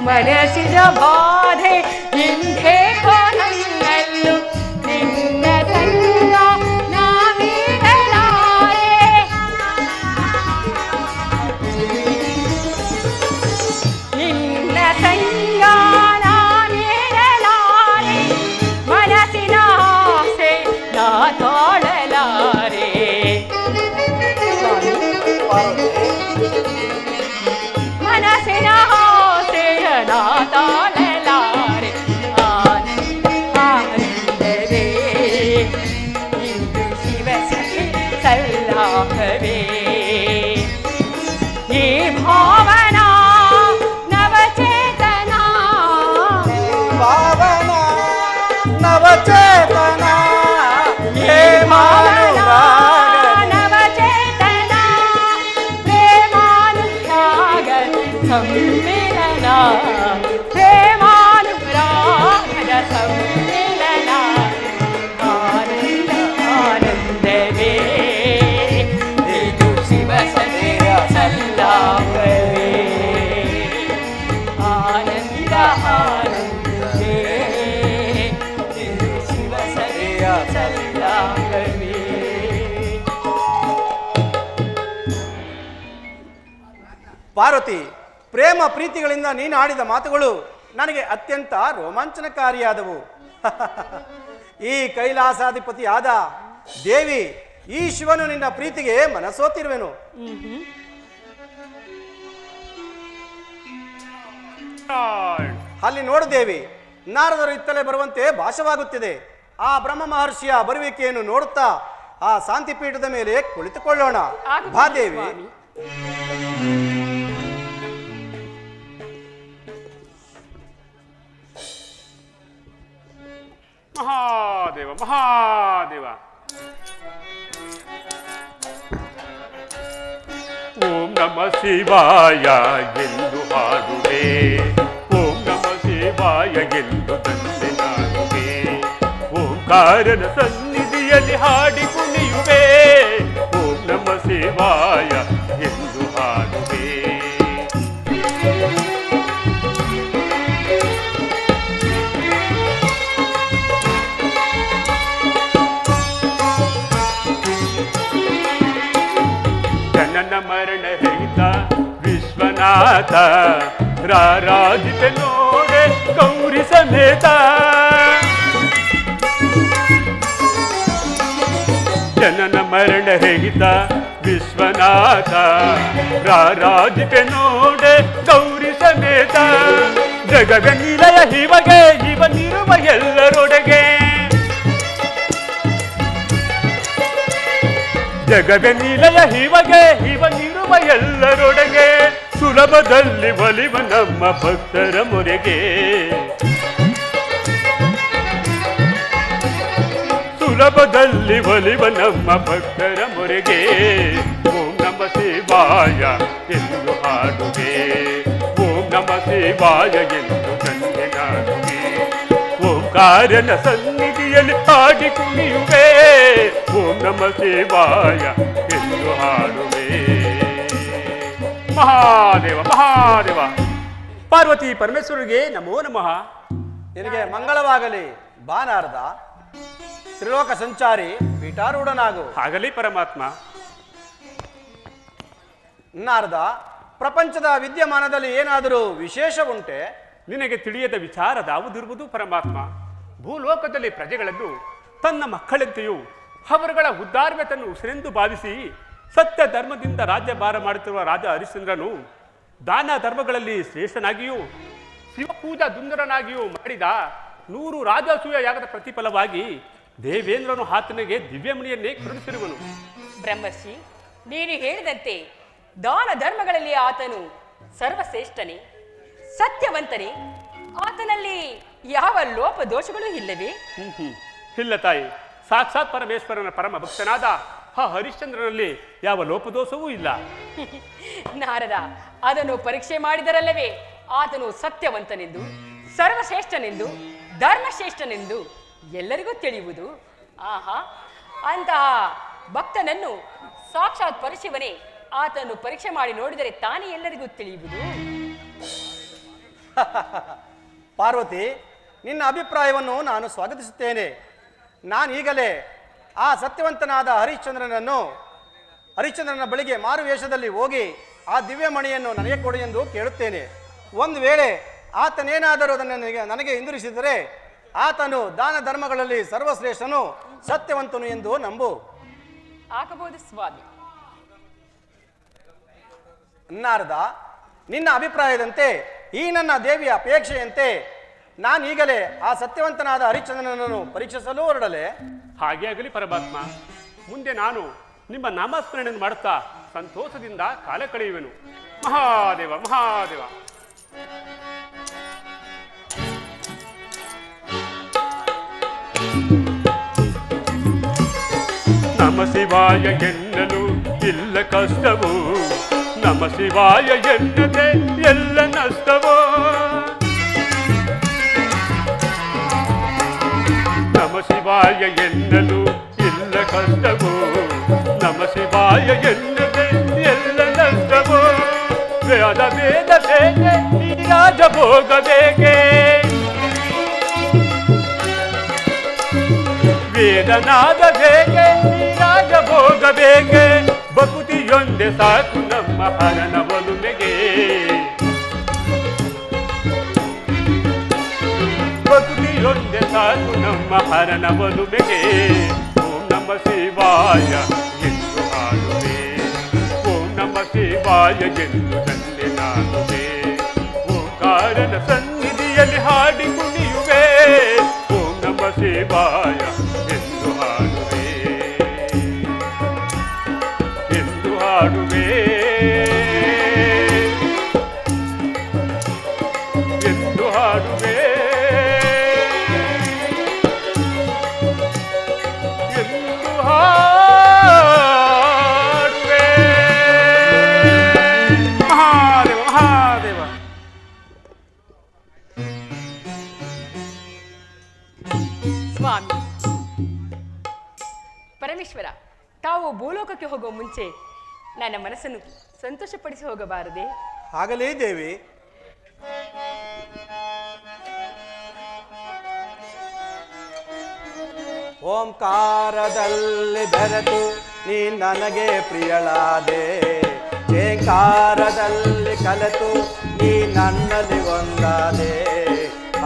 ಮನಸಿದ ಬಾಧೆ ಹಿಂದೆ ನನ್ನಲ್ಲೂ. ನಿನ್ನ ಸಂಗ ನಾವಿರಲಾರೆ, ನಿನ್ನ ಸಂಗ ನಾವಿರಲಾರೆ. ಪಾವನ ನವಚೇತನ ಹೇಮಾನುರಾಗ ನವಚೇತನ ಪ್ರೇಮಾನುರಾಗ ಸಮ್ಮಿಲನ ಪ್ರೇಮಾನುರಾಗದ ಸಮ್ಮಿಲನ ಆನಂದ ಆನಂದವೇ ಇದು ಶಿವಸತಿಯ ಸಲ್ಲಾಪವೇ ಆನಂದ ಆನಂದವೇ ಇದು ಶಿವಸತಿಯ ಸಲ್ಲಾಪವೇ. ಪಾರ್ವತಿ, ಪ್ರೇಮ ಪ್ರೀತಿಗಳಿಂದ ನೀನು ಆಡಿದ ಮಾತುಗಳು ನನಗೆ ಅತ್ಯಂತ ರೋಮಾಂಚನಕಾರಿಯಾದವು. ಈ ಕೈಲಾಸಾಧಿಪತಿಯಾದ ದೇವಿ, ಈ ಶಿವನು ನಿನ್ನ ಪ್ರೀತಿಗೆ ಮನಸೋತಿರುವೆನು. ಅಲ್ಲಿ ನೋಡು ದೇವಿ, ನಾರದರು ಇತ್ತಲೇ ಬರುವಂತೆ ಭಾಸವಾಗುತ್ತಿದೆ. ಆ ಬ್ರಹ್ಮ ಮಹರ್ಷಿಯ ಬರುವಿಕೆಯನ್ನು ನೋಡುತ್ತಾ ಆ ಶಾಂತಿಪೀಠದ ಮೇಲೆ ಕುಳಿತುಕೊಳ್ಳೋಣ. ಬಾ ದೇವಿ. ಮಹಾದೇವ ಮಹಾದೇವ. ಓಂ ನಮ ಶಿವಾಯ ಎಂದು ಹಾಡುವೆ, ಓಂ ನಮ ಶಿವಾಯ ಎಂದು ತಂದೆ ನಾಡುವೆ, ಓಂಕಾರನ ಸನ್ನಿಧಿಯಲ್ಲಿ ಹಾಡಿ ಕುಣಿಯುವೆ, ಓಂ ನಮ ಶಿವಾಯ ಎಂದು ಹಾಡುವೆ. ಜನನ ಮರಣ ರಹಿತ ವಿಶ್ವನಾಥ ರಾರಾಜಿತ ನೋಡೆ ಗೌರಿ ಸಮೇತ. ಜನನ ಮರಣ ರಹಿತ ವಿಶ್ವನಾಥ ರಾರಾಜಿತ ನೋಡೆ ಗೌರಿ ಸಮೇತ. ಜಗದ ನಿಲಯ ಹಿವಗೆ ಇವನಿರುವ ಎಲ್ಲರೊಡೆಗೆ, ಜಗದ ನಿಲಯ ಹಿವಗೆ ಇವನಿರುವ ಎಲ್ಲರೊಡೆಗೆ, ಸುಲಭದಲ್ಲಿ ಒಲಿವ ನಮ್ಮ ಭಕ್ತರ ಮೊರೆಗೆ, ಸುಲಭದಲ್ಲಿ ಒಲಿವ ನಮ್ಮ ಭಕ್ತರ ಮೊರೆಗೆ. ಓಂ ನಮ ಶಿವಾಯ ಎಂದು ಹಾಡುವೆ, ಓಂ ನಮ ಶಿವಾಯ ಎಂದು ತಂದೆ ನಾಡುವೆ, ಓಂಕಾರನ ಸನ್ನಿಧಿಯಲ್ಲಿ ಹಾಡಿ ಕುಣಿಯುವೆ, ಓಂ ನಮ ಶಿವಾಯ ಎಂದು ಹಾಡುವೆ. ಮಹಾದೇವ ಮಹಾದೇವ. ಪಾರ್ವತಿ ಪರಮೇಶ್ವರಿಗೆ ನಮೋ ನಮಃ. ನಿನಗೆ ಮಂಗಳವಾಗಲಿ ಬಾ ನಾರದ. ತ್ರಿಲೋಕ ಸಂಚಾರಿ ಪೀಠಾರೂಢನಾಗು. ಆಗಲಿ ಪರಮಾತ್ಮ. ನಾರದ, ಪ್ರಪಂಚದ ವಿದ್ಯಮಾನದಲ್ಲಿ ಏನಾದರೂ ವಿಶೇಷ ಉಂಟೆ? ನಿನಗೆ ತಿಳಿಯದ ವಿಚಾರದಾವುದಿರುವುದು ಪರಮಾತ್ಮ. ಭೂಲೋಕದಲ್ಲಿ ಪ್ರಜೆಗಳನ್ನು ತನ್ನ ಮಕ್ಕಳಂತೆಯೂ ಅವರುಗಳ ಉದ್ದಾರ್ಯತೆಯನ್ನು ಉಸಿರೆಂದು ಭಾವಿಸಿ ಸತ್ಯ ಧರ್ಮದಿಂದ ರಾಜ್ಯಭಾರ ಮಾಡುತ್ತಿರುವ ರಾಜ ಹರಿಶ್ಚಂದ್ರನು ದಾನ ಧರ್ಮಗಳಲ್ಲಿ ಶ್ರೇಷ್ಠನಾಗಿಯೂ ಶಿವಪೂಜಾ ದುಂದರನಾಗಿಯೂ ಮಾಡಿದ 100 ರಾಜಸೂಯ ಯಾಗದ ಪ್ರತಿಫಲವಾಗಿ ದೇವೇಂದ್ರನು ಆತನಿಗೆ ದಿವ್ಯಮಣಿಯನ್ನೇ ಕರುಣಿಸಿರುವನು. ಬ್ರಹ್ಮರ್ಷಿ, ನೀನು ಹೇಳಿದಂತೆ ದಾನ ಧರ್ಮಗಳಲ್ಲಿ ಆತನು ಸರ್ವಶ್ರೇಷ್ಠನೇ, ಸತ್ಯವಂತನೇ. ಆತನಲ್ಲಿ ಯಾವ ಲೋಪ ದೋಷಗಳೂ ಇಲ್ಲವೇ? ಇಲ್ಲ ತಾಯಿ, ಸಾಕ್ಷಾತ್ ಪರಮೇಶ್ವರನ ಪರಮ ಭಕ್ತನಾದ ಆ ಹರಿಶ್ಚಂದ್ರನಲ್ಲಿ ಯಾವ ಲೋಪದೋಷವೂ ಇಲ್ಲ. ನಾರದ, ಅದನ್ನು ಪರೀಕ್ಷೆ ಮಾಡಿದರಲ್ಲವೇ ಆತನು ಸತ್ಯವಂತನೆಂದು, ಸರ್ವಶ್ರೇಷ್ಠನೆಂದು, ಧರ್ಮಶ್ರೇಷ್ಠನೆಂದು ಎಲ್ಲರಿಗೂ ತಿಳಿಯುವುದು. ಆಹಾ, ಅಂತಹ ಭಕ್ತನನ್ನು ಸಾಕ್ಷಾತ್ ಪರಶಿವನೇ ಆತನು ಪರೀಕ್ಷೆ ಮಾಡಿ ನೋಡಿದರೆ ತಾನೇ ಎಲ್ಲರಿಗೂ ತಿಳಿಯುವುದು. ಪಾರ್ವತಿ, ನಿನ್ನ ಅಭಿಪ್ರಾಯವನ್ನು ನಾನು ಸ್ವಾಗತಿಸುತ್ತೇನೆ. ನಾನೀಗಲೇ ಆ ಸತ್ಯವಂತನಾದ ಹರಿಶ್ಚಂದ್ರನ ಬಳಿಗೆ ಮಾರು ವೇಷದಲ್ಲಿ ಹೋಗಿ ಆ ದಿವ್ಯಮಣಿಯನ್ನು ನನಗೆ ಕೊಡು ಎಂದು ಕೇಳುತ್ತೇನೆ. ಒಂದು ವೇಳೆ ಆತನೇನಾದರೂ ಅದನ್ನು ನನಗೆ ಹಿಂದಿರಿಸಿದರೆ ಆತನು ದಾನ ಧರ್ಮಗಳಲ್ಲಿ ಸರ್ವಶ್ರೇಷ್ಠನು, ಸತ್ಯವಂತನು ಎಂದು ನಂಬು. ಆಗಬಹುದು ಸ್ವಾಮಿ. ನಾರದ, ನಿನ್ನ ಅಭಿಪ್ರಾಯದಂತೆ ಈ ನನ್ನ ದೇವಿಯ ಅಪೇಕ್ಷೆಯಂತೆ ನಾನೀಗಲೇ ಆ ಸತ್ಯವಂತನಾದ ಹರಿಶ್ಚಂದ್ರನನ್ನು ಪರೀಕ್ಷಿಸಲು ಹೊರಡಲೆ? ಹಾಗೆ ಆಗಲಿ ಪರಮಾತ್ಮ. ಮುಂದೆ ನಾನು ನಿಮ್ಮ ನಾಮಸ್ಮರಣೆಯನ್ನು ಮಾಡುತ್ತಾ ಸಂತೋಷದಿಂದ ಕಾಲ ಕಳೆಯುವೆನು. ಮಹಾದೇವ ಮಹಾದೇವ. ಶಿವಾಯ ಎನ್ನಲು ಇಲ್ಲ ಕಷ್ಟವೋ, ನಮ ಶಿವಾಯ ಎನ್ನದೆ ಎಲ್ಲ ನಷ್ಟವೋ. ನಮ ಶಿವಾಯ ಎನ್ನಲು ಇಲ್ಲ ಕಷ್ಟವೋ, ನಮ ಶಿವಾಯ ಎನ್ನದೆ ಎಲ್ಲ ನಷ್ಟವೋ. ವೇದ ವೇದ ಬೇಕೆ ಈ ರಾಜಭೋಗ ಬೇಕೆ, ವೇದನಾದ ಬೇಕೆ ಈ ರಾಜಭೋಗ ಬೇಕೆ. ಭಕ್ತಿಯೊಂದೆ ಸಾಕು ನಮ್ಮ ಹರನ ಒಲುಮೆಗೆ, ಭಕ್ತಿಯೊಂದೆ ಸಾಕು ನಮ್ಮ ಹರನ ಒಲುಮೆಗೆ. ಓಂ ನಮ ಶಿವಾಯ ಎಂದು ಹಾಡುವೆ, ಓಂ ನಮ ಶಿವಾಯ ಎಂದು ತಂದೆ ನಾನುವೆ. ಓಂಕಾರನ ಸನ್ನಿಧಿಯಲ್ಲಿ ಹಾಡಿ ಕುಣಿಯುವೆ, ಓಂ ನಮ ಶಿವಾಯ ಎಂದು ಹಾಡುವೆ, ಎಂದು ಹಾಡುವೆ, ಎಂದು ಹಾಡುವೆ, ಎಂದು ಹಾಡುವೆ. ಮಹಾದೇವ ಮಹಾದೇವ. ಸ್ವಾಮಿ ಪರಮೇಶ್ವರ, ತಾವು ಭೂಲೋಕಕ್ಕೆ ಹೋಗುವ ಮುಂಚೆ ನನ್ನ ಮನಸ್ಸನ್ನು ಸಂತೋಷಪಡಿಸಿ ಹೋಗಬಾರದೆ? ಆಗಲೇ ದೇವಿ. ಓಂಕಾರದಲ್ಲಿ ಬೆರೆತು ನೀ ನನಗೆ ಪ್ರಿಯಳಾದೆ, ಚೇಂಕಾರದಲ್ಲಿ ಕಲೆತು ನೀ ನನ್ನಲ್ಲಿ ಒಂದಾದೆ.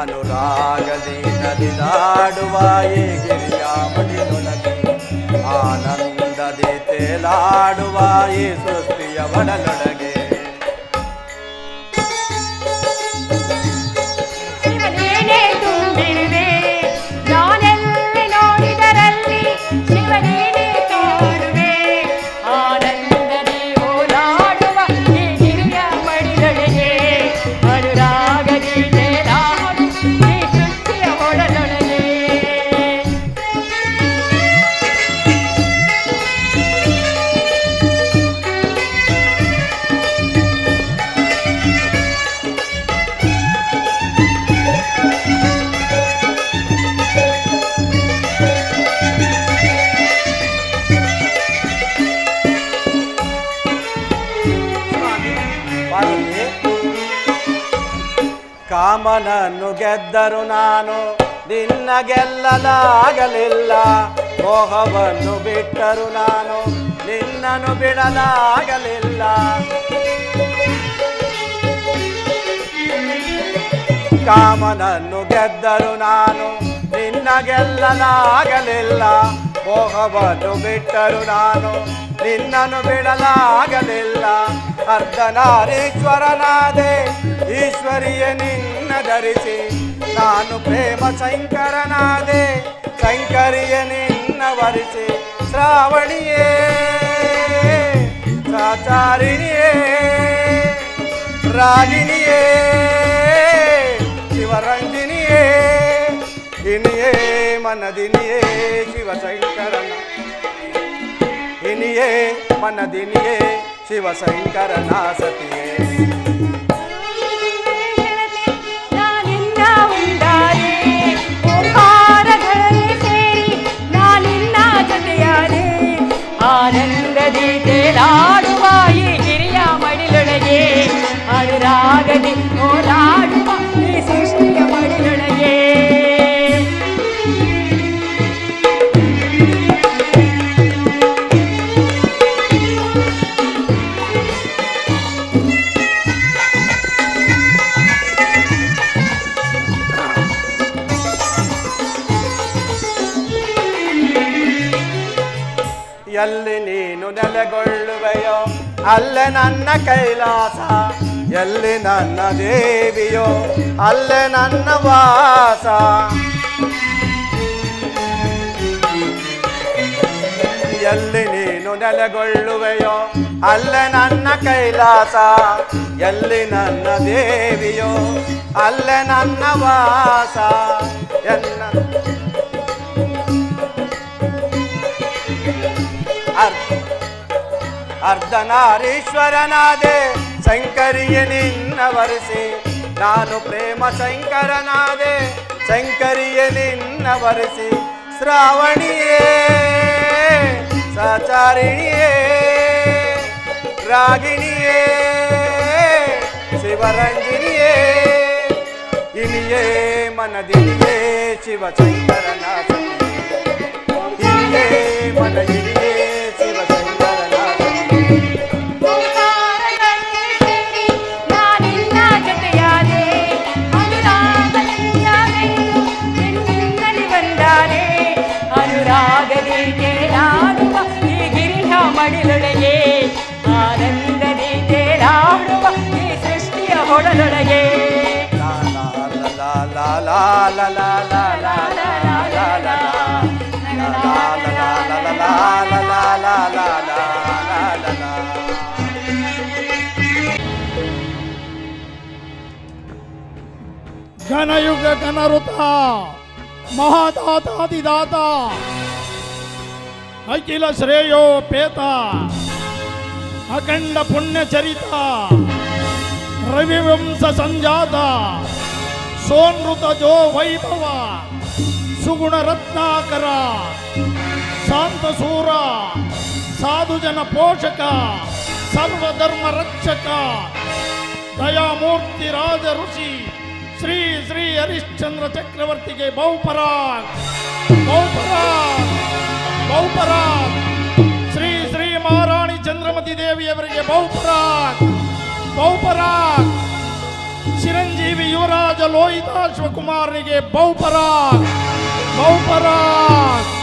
ಅನುರಾಗದಿ ನದಿದಾಡುವ ಈ ಗಿರಿಯ ಮಡಿಲೊಳಗೆ, ಆನಂದದಿ ತೇಲಾಡುವ ಈ ಸೃಷ್ಟಿಯ ಒಡಲೊಳಗೆ. ಶಿವನೇನೆ ತುಂಬಿರುವೆ ನಾನೆಲ್ಲಿ ನೋಡಿದರಲ್ಲಿ, ಶಿವನೇನೆ ಕಾಣುವೆ ಆನಂದದಿ ಓಲಾಡುವ ಈ ಗಿರಿಯ ಮಡಿಲೊಳಗೆ. ಅನುರಾಗದಿ ತೇಲಾಡು ಈ ಸೃಷ್ಟಿಯ ಒಡಲೊಳಗೆ. ಪಾರ್ವತಿ, ಕಾಮನನ್ನು ಗೆದ್ದರು ನಾನು ನಿನ್ನ ಗೆಲ್ಲಲಾಗಲಿಲ್ಲ, ಮೋಹವನ್ನು ಬಿಟ್ಟರು ನಾನು ನಿನ್ನನ್ನು ಬಿಡಲಾಗಲಿಲ್ಲ. ಕಾಮನನ್ನು ಗೆದ್ದರು ನಾನು ನಿನ್ನ ಗೆಲ್ಲಲಾಗಲಿಲ್ಲ, ಮೋಹವನ್ನು ಬಿಟ್ಟರು ನಾನು ನಿನ್ನನ್ನು ಬಿಡಲಾಗಲಿಲ್ಲ. ಅರ್ಧನಾರೀಶ್ವರನಾದೆ ಈಶ್ವರಿಯ ನಿನ್ನ ಧರಿಸಿ, ನಾನು ಪ್ರೇಮ ಶಂಕರನಾದೆ ಶಂಕರಿಯ ನಿನ್ನ ವರಿಸಿ. ಶ್ರಾವಣಿಯೇ ಸಾಚಾರಿಣಿಯೇ ರಾಗಿಣಿಯೇ ಶಿವರಂಜಿನಿಯೇ, ಇನಿಯೇ ಮನದಿನಿಯೇ ಶಿವಶಂಕರನ, ಇನಿಯೇ ಮನದಿನಿಯೇ ಶಿವಶಂಕರನ ಸತಿಯೇ. ನಾನಿನ್ನ ಉಂಡಾದೆ ಓಂಕಾರಗಳಲ್ಲಿ ಸೇರಿ, ನಾನಿನ್ನ ಜೊತೆಯಾದೆ ಆನಂದದಿ ತೇಲಾಡುವ ಈ ಗಿರಿಯ ಮಡಿಲೊಳಗೆ. ಅನುರಾಗದಿ ಓಲಾಡುವ ಈ ಸೃಷ್ಟಿಯ ಮಡಿಲೊಳಗೆ. ಎಲ್ಲಿ ನೀನು ನೆಲೆಗೊಳ್ಳುವೆಯೋ ಅಲ್ಲೇ ನನ್ನ ಕೈಲಾಸ, ಎಲ್ಲಿ ನನ್ನ ದೇವಿಯೋ ಅಲ್ಲೇ ನನ್ನ ವಾಸ. ಎಲ್ಲಿ ನೀನು ನೆಲೆಗೊಳ್ಳುವೆಯೋ ಅಲ್ಲೇ ನನ್ನ ಕೈಲಾಸ, ಎಲ್ಲಿ ನನ್ನ ದೇವಿಯೋ ಅಲ್ಲೇ ನನ್ನ ವಾಸ. ಅರ್ಧನಾರೀಶ್ವರನಾದೆ ಶಂಕರಿಯ ನಿನ್ನ ವರಿಸಿ, ನಾನು ಪ್ರೇಮ ಶಂಕರನಾದೆ ಶಂಕರಿಯ ನಿನ್ನ ವರಿಸಿ. ಶ್ರಾವಣಿಯೇ ಸಚಾರಿಣಿಯೇ ರಾಗಿಣಿಯೇ ಶಿವರಂಜಿನಿಯೇ, ಇನಿಯೇ ಮನದಿನಿಯೇ ಶಿವಶಂಕರನ ಸಖಿ, ಇನಿಯೇ ಮನ ಇನಿಯೇ ಶಿವಶಂಕರನ ಸಖಿ. ಅನುರಾಗದಿ ಕೇಳಾಡುವ ಈ ಗಿರಿಯ ಮಡಿಲೊಳಗೆ, ಆನಂದದಿ ತೇಲಾಡುವ ಈ ಸೃಷ್ಟಿಯ ಹೊಳಲೊಳಗೆ. ಘನಯುಗ ಘನಋತ ಮಹಾದಾತಾದಿದಾತ ಅಖಿಲ ಶ್ರೇಯೋಪೇತ ಅಖಂಡ ಪುಣ್ಯಚರಿತ ರವಿವಂಶ ಸಂಜಾತ ಸೋನೃತ ಜೋ ವೈಭವ ಸುಗುಣ ರತ್ನಾಕರ ಶಾಂತಸೂರ ಸಾಧುಜನ ಪೋಷಕ ಸರ್ವಧರ್ಮ ರಕ್ಷಕ ದಯಾಮೂರ್ತಿ ರಾಜ ಋಷಿ ಶ್ರೀ ಶ್ರೀ ಹರಿಶ್ಚಂದ್ರ ಚಕ್ರವರ್ತಿಗೆ ಬಹುಪರಾಗ್ ಬಹುಪರಾಗ್ ಬಹುಪರಾಗ್. ಶ್ರೀ ಶ್ರೀ ಮಹಾರಾಣಿ ಚಂದ್ರಮತಿ ದೇವಿಯವರಿಗೆ ಬಹುಪರಾಗ್ ಬಹುಪರಾಗ್. ಚಿರಂಜೀವಿ ಯುವರಾಜ ಲೋಹಿತಾಶ್ವಕುಮಾರನಿಗೆ ಬಹುಪರಾಗ್ ಬಹುಪರಾಗ್.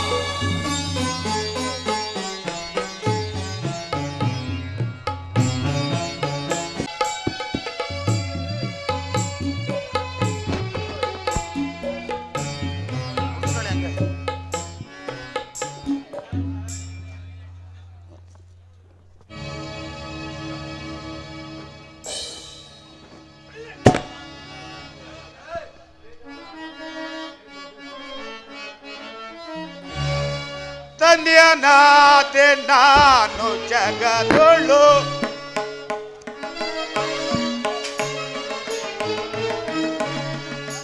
ಧನ್ಯನಾದೆ ನಾನು ಜಗದೊಳು,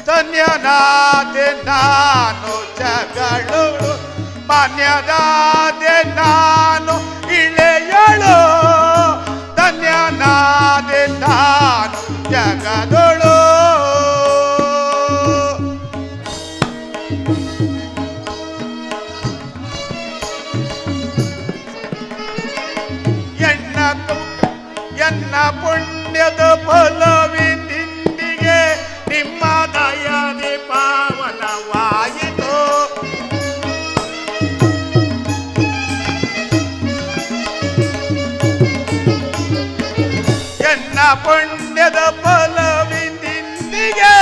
ಧನ್ಯನಾದೆ ನಾನು ಜಗಳೊಳು, ಮಾನ್ಯನಾದೆ ನಾನು ಇಳೆಯಳು, ಧನ್ಯನಾದೆ ನಾನು ಜಗದೊಳು. ಎನ್ನ ಪುಣ್ಯದ ಫಲವಿಂದಿಗೆ ನಿಮ್ಮ ದಯದಿ ಪಾವನವಾಯಿತು, ಎನ್ನ ಪುಣ್ಯದ ಫಲವಿಂದಿಗೆ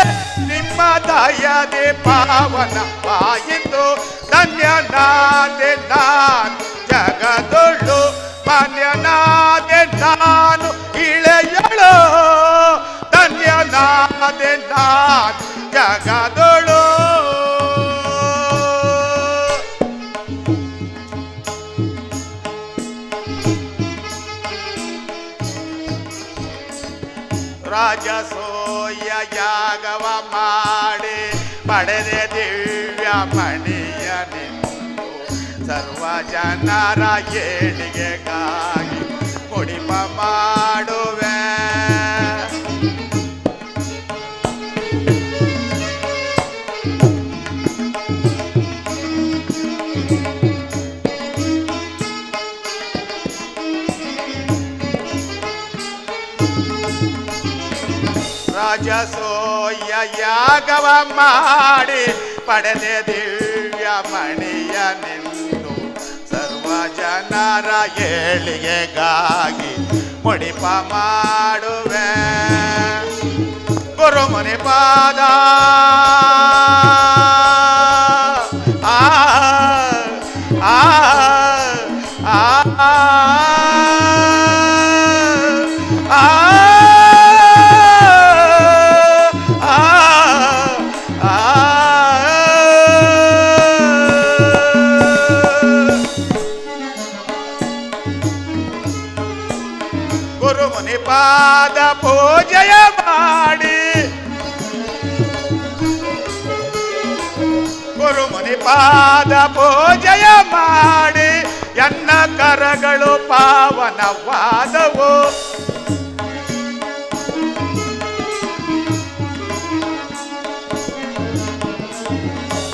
ನಿಮ್ಮ ದಯದಿ ಪಾವನವಾಯಿತು. ಧನ್ಯನಾದೆ ನಾನು ಜಗದೊಳು, ಮಾನ್ಯನಾದೆ ನಾನು ಇಳೆಯಳು, ಧನ್ಯನಾದೆ ನಾನು ಜಗದೊಳು. ರಾಜಸೂಯ ಯಾಗವ ಮಾಡಿ ಪಡೆದೆ ದಿವ್ಯ ಮಣಿಯ ನಿಂದು, ಸರ್ವ ಜನರ ಏಳಿಗೆಗಾಗಿ ಮುಡಿಪ ಮಾಡುವೆ. ರಾಜಸೂಯ ಯಾಗವ ಮಾಡಿ ಪಡೆದೆ ದಿವ್ಯ ಮಣಿಯ ನಿಂದು, ಸರ್ವ ಜನರ ಏಳಿಗೆಗಾಗಿ ಮುಡಿಪ ಮಾಡುವೆ. ಗುರುಮುನಿ ಪಾದ ಆ ಆ ಆ ಪೂಜೆಯ ಮಾಡಿ ಗುರುಮುನಿ ಪಾದ ಪೂಜೆಯ ಮಾಡಿ ಎನ್ನ ಕರಗಳು ಪಾವನವಾದವು.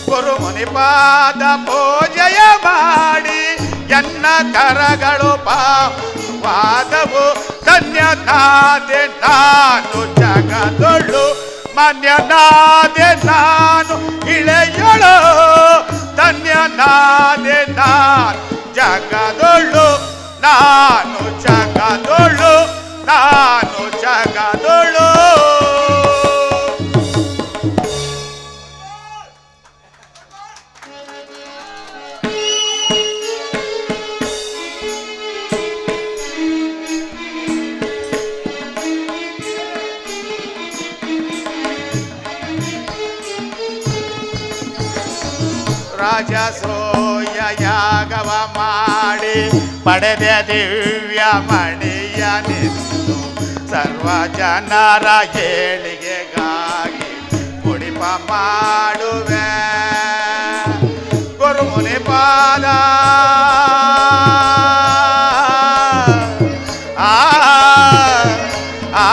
ಗುರುಮುನಿ ಪಾದ ಪೂಜೆಯ ಮಾಡಿ ಎನ್ನ ಕರಗಳು ಪಾವನವಾದವು. ಧನ್ಯನಾದೆ ನಾನು ಜಗದೊಳು ಮಾನ್ಯನಾದೆ ನಾನು ಇಳೆಯೊಳು. ಧನ್ಯನಾದೆ ನಾನು ಜಗದೊಳು ನಾನು ಜಗದೊಳು ನಾನು ಜಗದೊಳು. ರಾಜಸೂಯ ಯಾಗವ ಮಾಡಿ ಪಡೆದ ದಿವ್ಯ ಮಣಿಯ ನಿಂತು ಸರ್ವ ಜನರ ಏಳಿಗೆಗಾಗಿ ಕುಡಿಪ ಮಾಡುವೆ. ಗುರುಮುನಿ ಪಾದ ಆ ಆ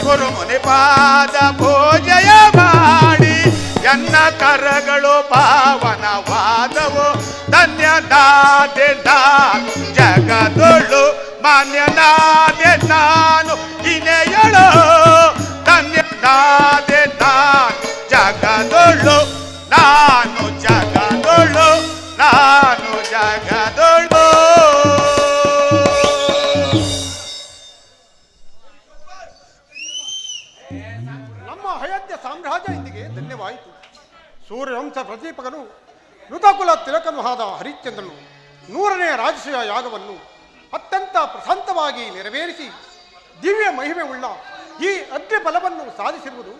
ಗುರುಮುನಿ ಪಾದ ಪೂಜೆಯ ಮಾಡಿ ಎನ್ನ ಕರಗಳು ಪಾವನವಾದವು. ಧನ್ಯನಾದೆ ನಾನು ಜಗದೊಳು ಮಾನ್ಯನಾದೆ ನಾನು ಇನೆಯಳು. ಧನ್ಯನಾದೆ ನಾನು ಜಗದೊಳು ನಾನು ಜಗದೊಳು ನಾನು ಜಗದೊಳು. ನಮ್ಮ ಅಯೋಧ್ಯ ಸಾಮ್ರಾಜ್ಯ ಇಂದಿಗೆ ಧನ್ಯವಾಯಿತು. ಸೂರ್ಯವಂಶ ಪ್ರದೀಪಕನು ಋತಕುಲ ತಿಲಕನು ಆದ ಹರಿಶ್ಚಂದ್ರನು 100ನೇ ರಾಜಸೂಯ ಯಾಗವನ್ನು ಅತ್ಯಂತ ಪ್ರಶಾಂತವಾಗಿ ನೆರವೇರಿಸಿ ದಿವ್ಯ ಮಹಿಮೆ ಉಳ್ಳ ಈ ಅಗ್ನಿ ಫಲವನ್ನು ಸಾಧಿಸಿರುವುದು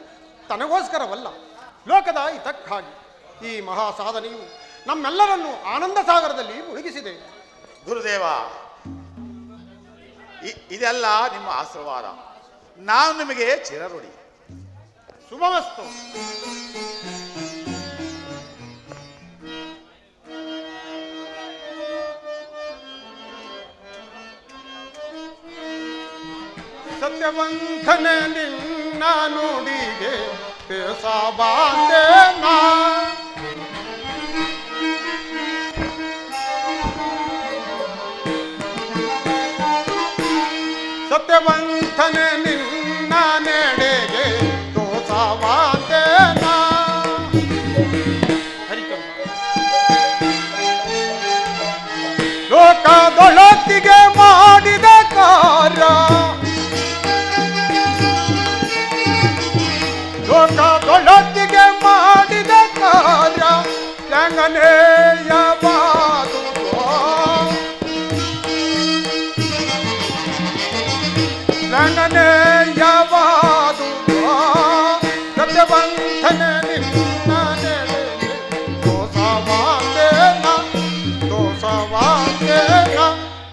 ತನಗೋಸ್ಕರವಲ್ಲ, ಲೋಕದ ಹಿತಕ್ಕಾಗಿ. ಈ ಮಹಾ ಸಾಧನೆಯು ನಮ್ಮೆಲ್ಲರನ್ನು ಆನಂದ ಸಾಗರದಲ್ಲಿ ಮುಳುಗಿಸಿದೆ. ಗುರುದೇವ, ಇದೆಲ್ಲ ನಿಮ್ಮ ಆಶೀರ್ವಾದ. ನಾವು ನಿಮಗೆ ಚಿರಋಣಿ. ಶುಭಮಸ್ತು. ಸತ್ಯವಂತನೆ ನಿನ್ನ ನುಡಿಗೆ ಬೇಸಬಾಂದೆ ನಾ. ಸತ್ಯವಂತನೆ ನಿನ್ನ ನೆಡೆಗೆ ದೋಸವಾಂದೆ ನಾ. ಲೋಕದೊಳತ್ತಿಗೆ ಮಾಡಿದ ಕಾರ್ಯ, ಲೋಕದೊಳತ್ತಿಗೆ ಮಾಡಿದ ಕಾರ್ಯ ಶ್ಲಾಘನೀಯವಾದುದು, ಶ್ಲಾಘನೀಯವಾದುದು. ಸತ್ಯವಂತನೆ ನಿನ್ನ ನೆಡೆಗೆ ದೋಸವಾಂದೇನ ದೋಸವಾಂದೇನ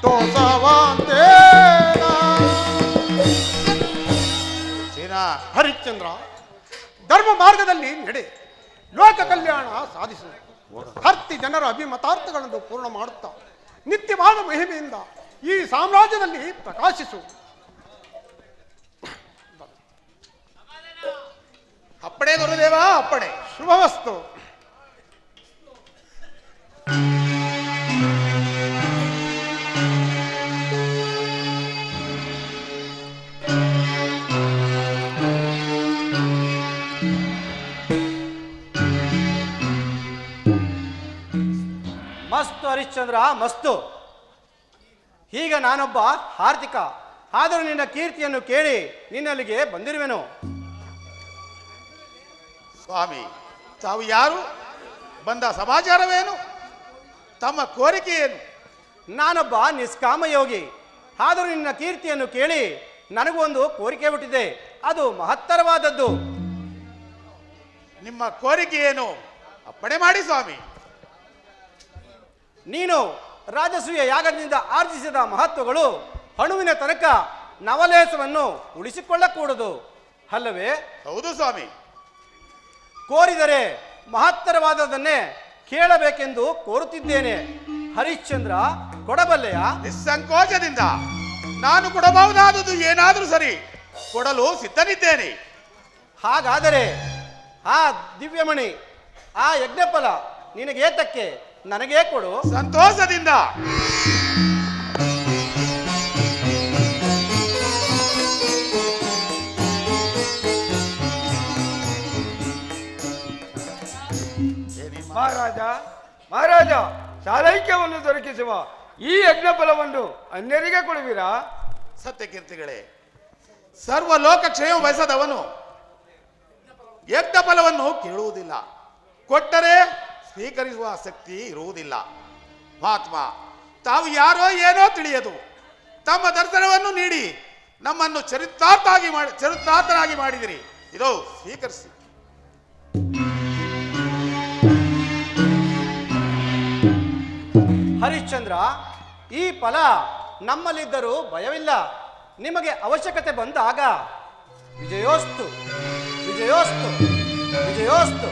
ದೋಸವಾಂದೇನ. ಹರಿಶ್ಚಂದ್ರ, ಧರ್ಮ ಮಾರ್ಗದಲ್ಲಿ ನಡೆ, ಲೋಕ ಕಲ್ಯಾಣ ಸಾಧಿಸು. ಹರ್ತಿ ಜನರ ಅಭಿಮತಾರ್ಥಗಳನ್ನು ಪೂರ್ಣ ಮಾಡುತ್ತಾ ನಿತ್ಯವಾದ ಮಹಿಮೆಯಿಂದ ಈ ಸಾಮ್ರಾಜ್ಯದಲ್ಲಿ ಪ್ರಕಾಶಿಸು. ಅಪ್ಪಣೆ ಗುರುದೇವ, ಅಪ್ಪಣೆ. ಶುಭವಸ್ತು. ಮಸ್ತು ಹರಿಶ್ಚಂದ್ರ, ಮಸ್ತು. ಈಗ ನಾನೊಬ್ಬ ಆರ್ಥಿಕ, ಆದರೂ ನಿನ್ನ ಕೀರ್ತಿಯನ್ನು ಕೇಳಿ ನಿನ್ನಲ್ಲಿಗೆ ಬಂದಿರುವೆನು. ಸ್ವಾಮಿ, ತಾವು ಯಾರು? ಬಂದ ಸಮಾಚಾರವೇನು? ತಮ್ಮ ಕೋರಿಕೆ ಏನು? ನಾನೊಬ್ಬ ನಿಷ್ಕಾಮ ಯೋಗಿ. ಆದರೂ ನಿನ್ನ ಕೀರ್ತಿಯನ್ನು ಕೇಳಿ ನನಗೂ ಒಂದು ಕೋರಿಕೆ ಹುಟ್ಟಿದೆ. ಅದು ಮಹತ್ತರವಾದದ್ದು. ನಿಮ್ಮ ಕೋರಿಕೆ ಏನು? ಅಪ್ಪಣೆ ಮಾಡಿ ಸ್ವಾಮಿ. ನೀನು ರಾಜಸೂಯ ಯಾಗದಿಂದ ಆರ್ಜಿಸಿದ ಮಹತ್ವಗಳು ಅಣುವಿನ ತನಕ ನವಲೇಸವನ್ನು ಉಳಿಸಿಕೊಳ್ಳಕೂಡದು ಅಲ್ಲವೇ? ಹೌದು ಸ್ವಾಮಿ. ಕೋರಿದರೆ ಮಹತ್ತರವಾದದನ್ನೇ ಕೇಳಬೇಕೆಂದು ಕೋರುತ್ತಿದ್ದೇನೆ. ಹರಿಶ್ಚಂದ್ರ, ಕೊಡಬಲ್ಲೆಯ? ನಿಸ್ಸಂಕೋಚದಿಂದ ನಾನು ಕೊಡಬಹುದಾದುದು ಏನಾದರೂ ಸರಿ, ಕೊಡಲು ಸಿದ್ಧನಿದ್ದೇನೆ. ಹಾಗಾದರೆ ಆ ದಿವ್ಯಮಣಿ, ಆ ಯಜ್ಞಫಲ ನಿನಗೆ ಏತಕ್ಕೆ? ನನಗೇ ಕೊಡು. ಸಂತೋಷದಿಂದ. ಮಹಾರಾಜ ಮಹಾರಾಜ, ಶಾಲೈಕ್ಯವನ್ನು ದೊರಕಿಸುವ ಈ ಯಜ್ಞಫಲವನ್ನು ಅನ್ಯರಿಗೆ ಕೊಡುವಿರಾ? ಸತ್ಯಕೀರ್ತಿಗಳೇ, ಸರ್ವ ಲೋಕ ಕ್ಷೇಮ ಬಯಸದವನು ಯಜ್ಞ ಫಲವನ್ನು ಕೇಳುವುದಿಲ್ಲ, ಕೊಟ್ಟರೆ ಸ್ವೀಕರಿಸುವ ಶಕ್ತಿ ಇರುವುದಿಲ್ಲ. ಮಹಾತ್ಮ, ತಾವು ಯಾರೋ ಏನೋ ತಿಳಿಯದು. ತಮ್ಮ ದರ್ಶನವನ್ನು ನೀಡಿ ನಮ್ಮನ್ನು ಚರಿತಾರ್ಥನಾಗಿ ಮಾಡಿದಿರಿ. ಇದು ಸ್ವೀಕರಿಸಿ. ಹರಿಶ್ಚಂದ್ರ, ಈ ಫಲ ನಮ್ಮಲ್ಲಿದ್ದರೂ ಭಯವಿಲ್ಲ. ನಿಮಗೆ ಅವಶ್ಯಕತೆ ಬಂದಾಗ ವಿಜಯೋಸ್ತು, ವಿಜಯೋಸ್ತು, ವಿಜಯೋಸ್ತು.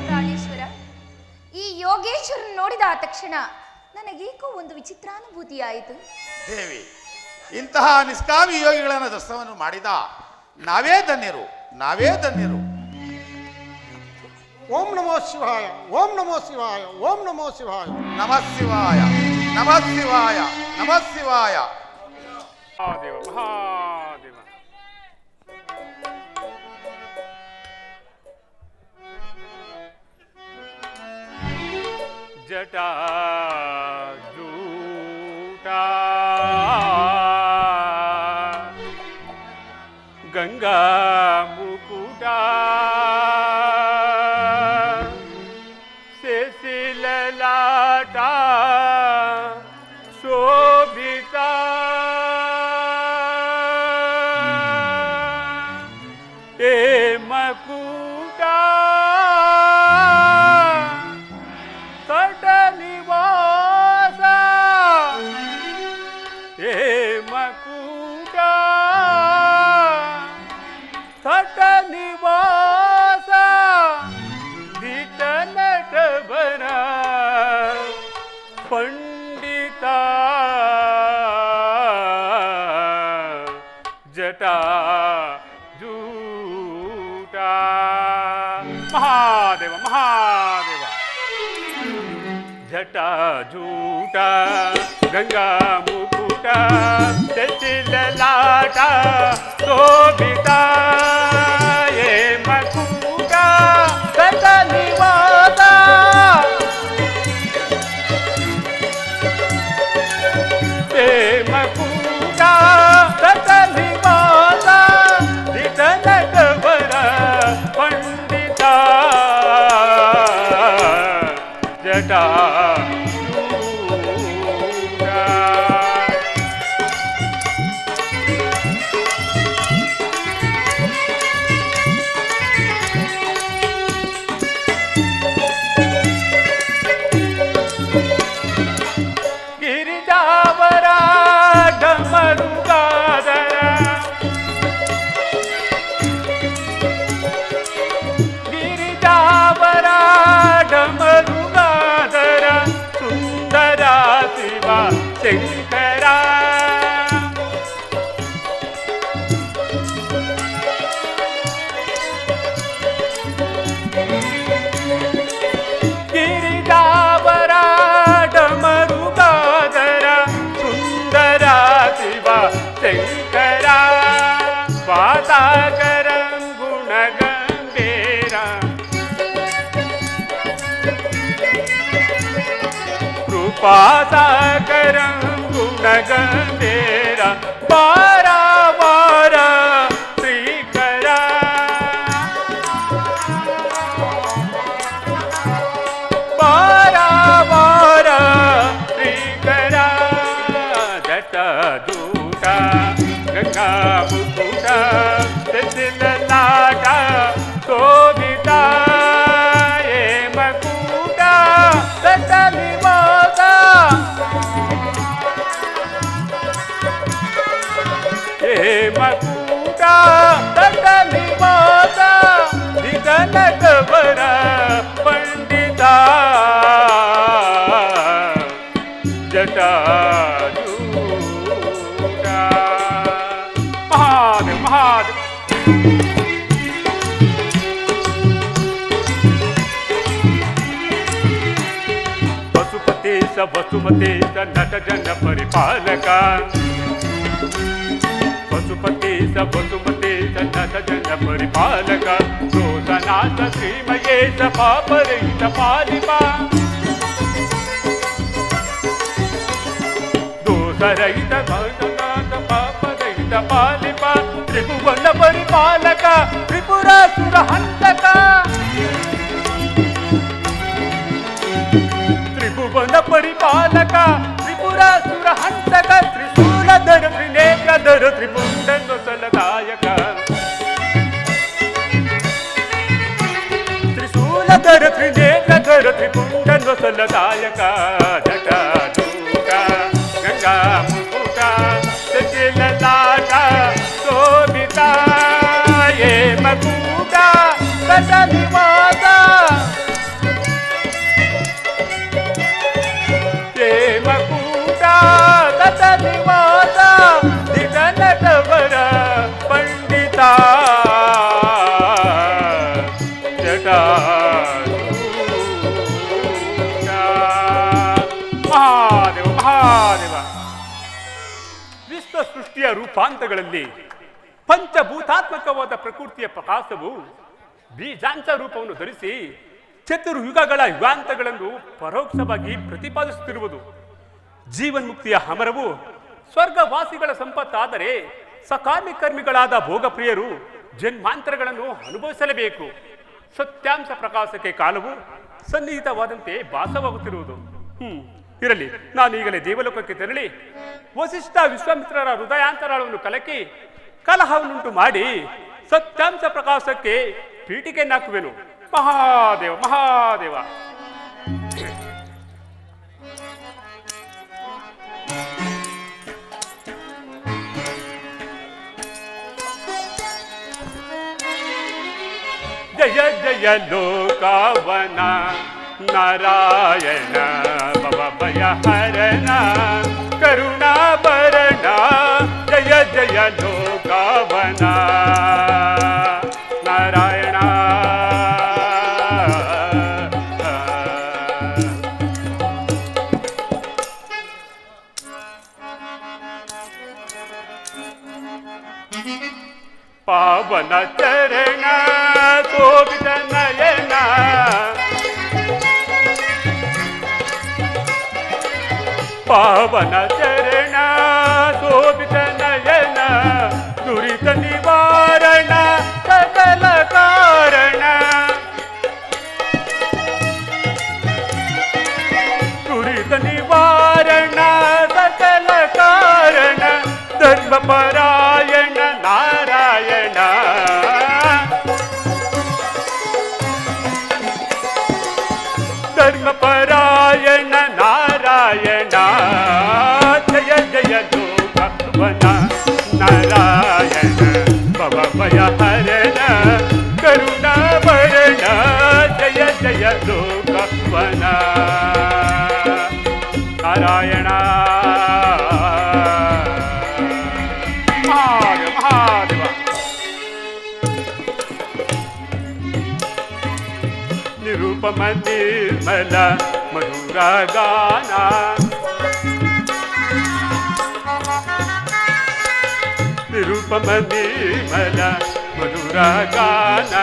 ಪ್ರಾಣೇಶ್ವರ, ಈ ಯೋಗೇಶ್ವರ ನೋಡಿದ ತಕ್ಷಣ ನನಗೇಕೋ ಒಂದು ವಿಚಿತ್ರಾನುಭೂತಿಯಾಯಿತು. ದೇವಿ, ಇಂತಹ ನಿಷ್ಕಾಮಿ ಯೋಗಿಗಳನ್ನು ದರ್ಶನವನ್ನು ಮಾಡಿದ ನಾವೇ ಧನ್ಯರು, ನಾವೇ ಧನ್ಯರು. ಓಂ ನಮೋ ಶಿವಾಯ, ಓಂ ನಮೋ ಶಿವಾಯ, ಓಂ ನಮೋ ಶಿವಾಯ. ನಮಃ ಶಿವಾಯ, ನಮಃ ಶಿವಾಯ, ನಮಃ ಶಿವಾಯ. ಮಹಾದೇವ ಮಹಾದೇವ. ಜಟಾ ಜೂಟಾ ಗಂಗಾ ಮುಕುಟ ಶಶಿಲಲಾಟ ಶೋಭಿತ ಏ ಮಕುಟ ಸಟ ನಿವಾಸ ಏ ಮಕುಟ ಸಟ ನಿವಾಸ ದಿಟ ನಟವರ ಪಂಡಿತ ಜಟಾ ಜೂಟ. ಮಹಾದೇವ ಮಹಾದೇವ. ಜಟಾ ಜೂಟ ಗಂಗಾ ಮುಕುಟ ಶಶಿಲಲಾಟ ಶೋಭಿತ ಏ ಮಕುಟ ಸಟ ನಿವಾಸ ಏ ಮಕುಟ ಸಟ ನಿವಾಸ ದಿಟ ನಟವರ ಪಂಡಿತ ಜಟಾ ಗಿರಿಜಾವರ ಡಮರುಗಾದರ ಗಿರಿಜಾವರ ಡಮರುಗಾದರ ಸುಂದರ ಶಿವ ಶಂಕರ ಗಿರಿಜಾವರ ಡಮರುಗಾದರ ಸುಂದರ ಶಿವ ಶಂಕರ ಪಾತಾಕರ ಗುಣಗಂಭೀರ ಕೃಪಾಸಾಕರ ಗುಣಗಂಭೀರ ಪಾರಾವಾರ ಶ್ರೀಕರ ಮುಕುಟ ತೆಸಿಲಲಾಟ ಶೋಭಿತ ಮಕೂಟ ತಟಲಿವಾದ ಮಕೂಟ ತಟಲಿವಾದ ನಿಗನಕವರ ಪಂಡಿತ ಜಟಾಜೂಟ ಮಹಾದೇವ ಮಹಾದೇವ ವಸುಮತೇಶ ನಟ ಜನ ಪರಿಪಾಲಕ ವಸುಮತೇಶ ನಟ ಜನ ಪರಿಪಾಲಕ ದೋಷನಾಥ ಶ್ರೀಮಯೇಶ ಪಾಪರಹಿತ ಪಾಲಿಪ ದೋಷರಹಿತ ಪಾಪರಹಿತ ಪಾಲಿಪ ತ್ರಿಭುವನ ಪರಿಪಾಲಕ ತ್ರಿಪುರಾಸುರ ಹಂತಕ ತ್ರಿಭುವನ ಪರಿಪಾಲಕ ತ್ರಿಪುರಾಸುರ ಹಂತಕ ತ್ರಿಶೂಲಧರ ತ್ರಿನೇತ್ರಧರ ತ್ರಿಪುಂಡನೊಸಲದಾಯಕ ತ್ರಿಶೂಲಧರ ತ್ರಿನೇತ್ರಧರ ತ್ರಿಪುಂಡನೊಸಲದಾಯಕ ಜಟಾಜೂಟ ಗಂಗಾ ಮುಕುಟ ಸಚಿಲಲಾಟ ಶೋಭಿತ ಮಕೂಟ ತಟಲಿವಾದ ಮಕೂಟ ತಟಲಿವಾದ ದಿಗನಟವರ ಪಂಡಿತ ಜಟಾಜೂಟ ಮಹಾದೇವ ಮಹಾದೇವ ವಿಶ್ವ ಸೃಷ್ಟಿಯ ರೂಪಾಂತಗಳಲ್ಲಿ ಪಂಚಭೂತಾತ್ಮಕವಾದ ಪ್ರಕೃತಿಯ ಪ್ರಕಾಶವು ಬೀಜಾಂಶ ರೂಪವನ್ನು ಧರಿಸಿ ಚತುರ್ಯುಗಗಳ ಯುಗಾಂತಗಳನ್ನು ಪರೋಕ್ಷವಾಗಿ ಪ್ರತಿಪಾದಿಸುತ್ತಿರುವುದು. ಜೀವನ್ಮುಕ್ತಿಯ ಅಮರವು ಸ್ವರ್ಗವಾಸಿಗಳ ಸಂಪತ್ತಾದರೆ ಸಕಾಮಿ ಕರ್ಮಿಗಳಾದ ಭೋಗಪ್ರಿಯರು ಜನ್ಮಾಂತರಗಳನ್ನು ಅನುಭವಿಸಲೇಬೇಕು. ಸತ್ಯಾಂಶ ಪ್ರಕಾಶಕ್ಕೆ ಕಾಲವು ಸನ್ನಿಹಿತವಾದಂತೆ ಭಾಸವಾಗುತ್ತಿರುವುದು. ಇರಲಿ, ನಾನು ಈಗಲೇ ದೇವಲೋಕಕ್ಕೆ ತೆರಳಿ ವಸಿಷ್ಠ ವಿಶ್ವಾಮಿತ್ರರ ಹೃದಯಾಂತರಾಳವನ್ನು ಕಲಕಿ ಕಲಹವನ್ನುಂಟು ಮಾಡಿ ಸತ್ಯಾಂಶ ಪ್ರಕಾಶಕ್ಕೆ ಪೀಠಿಕೆಯನ್ನಾಕುವೆನು. ಮಹಾದೇವ ಮಹಾದೇವ. ಜಯ ಜಯ ಲೋಕವನ ನಾರಾಯಣ ಭವ ಭಯ ಹರಣ ಕರುಣಾಭರಣ. ಜಯ ಜಯ ಲೋಕವನ ನಾರಾಯಣ. ಪಾವನ ಚರಣ ಶೋಭಿತ ನಯನ ಪಾವನ ಚರಣ ಶೋಭಿತ ನಯನ ದುರಿತ ನಿವಾರಣ ಸಕಲ ಕಾರಣ. ದುರಿತ ನಿವಾರಣ ಸಕಲ ಕಾರಣ ಧರ್ಮಪರಾಯಣ ನಾರಾಯಣ. ಧರ್ಮಪರಾಯಣ ನಾರಾಯಣ. ಜಯ ಜಯ ಲೋಕವನ ನಾರಾಯಣ ಭವ ಭಯ ಹರಣ ಕರುಣಾಭರಣ. ಜಯ ಜಯ ಲೋಕವನ ನಾರಾಯಣ. ಮಹಾದೇವ ನಿರೂಪಮ ನಿರ್ಮಲ ಮಧುರ ಗಾನ. ನಿರೂಪಮ ನಿರ್ಮಲ ಮಧುರ ಗಾನ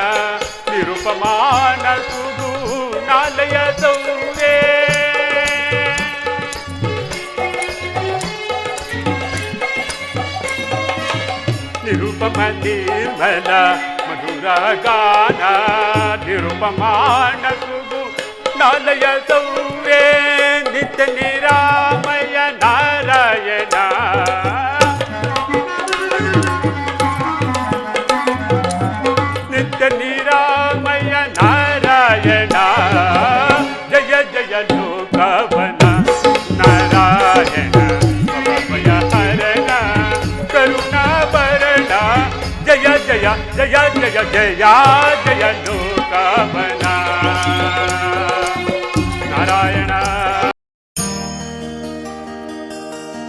ನಿರುಪಮಾನ ಸುಗುಣಾಲಯ ಸೌರೇ. ನಿರುಪಮ ನಿರ್ಮಲ ಮಧುರ ಗಾನ ನಿರುಪಮಾನ ಸುಗುಣಾಲಯ ಸೌರೇ. ನಿತ್ಯ ನಿರಾಮಯ ನಾರಾಯಣ. ಜಯ ಜಯ ಜಯ ಜಯನು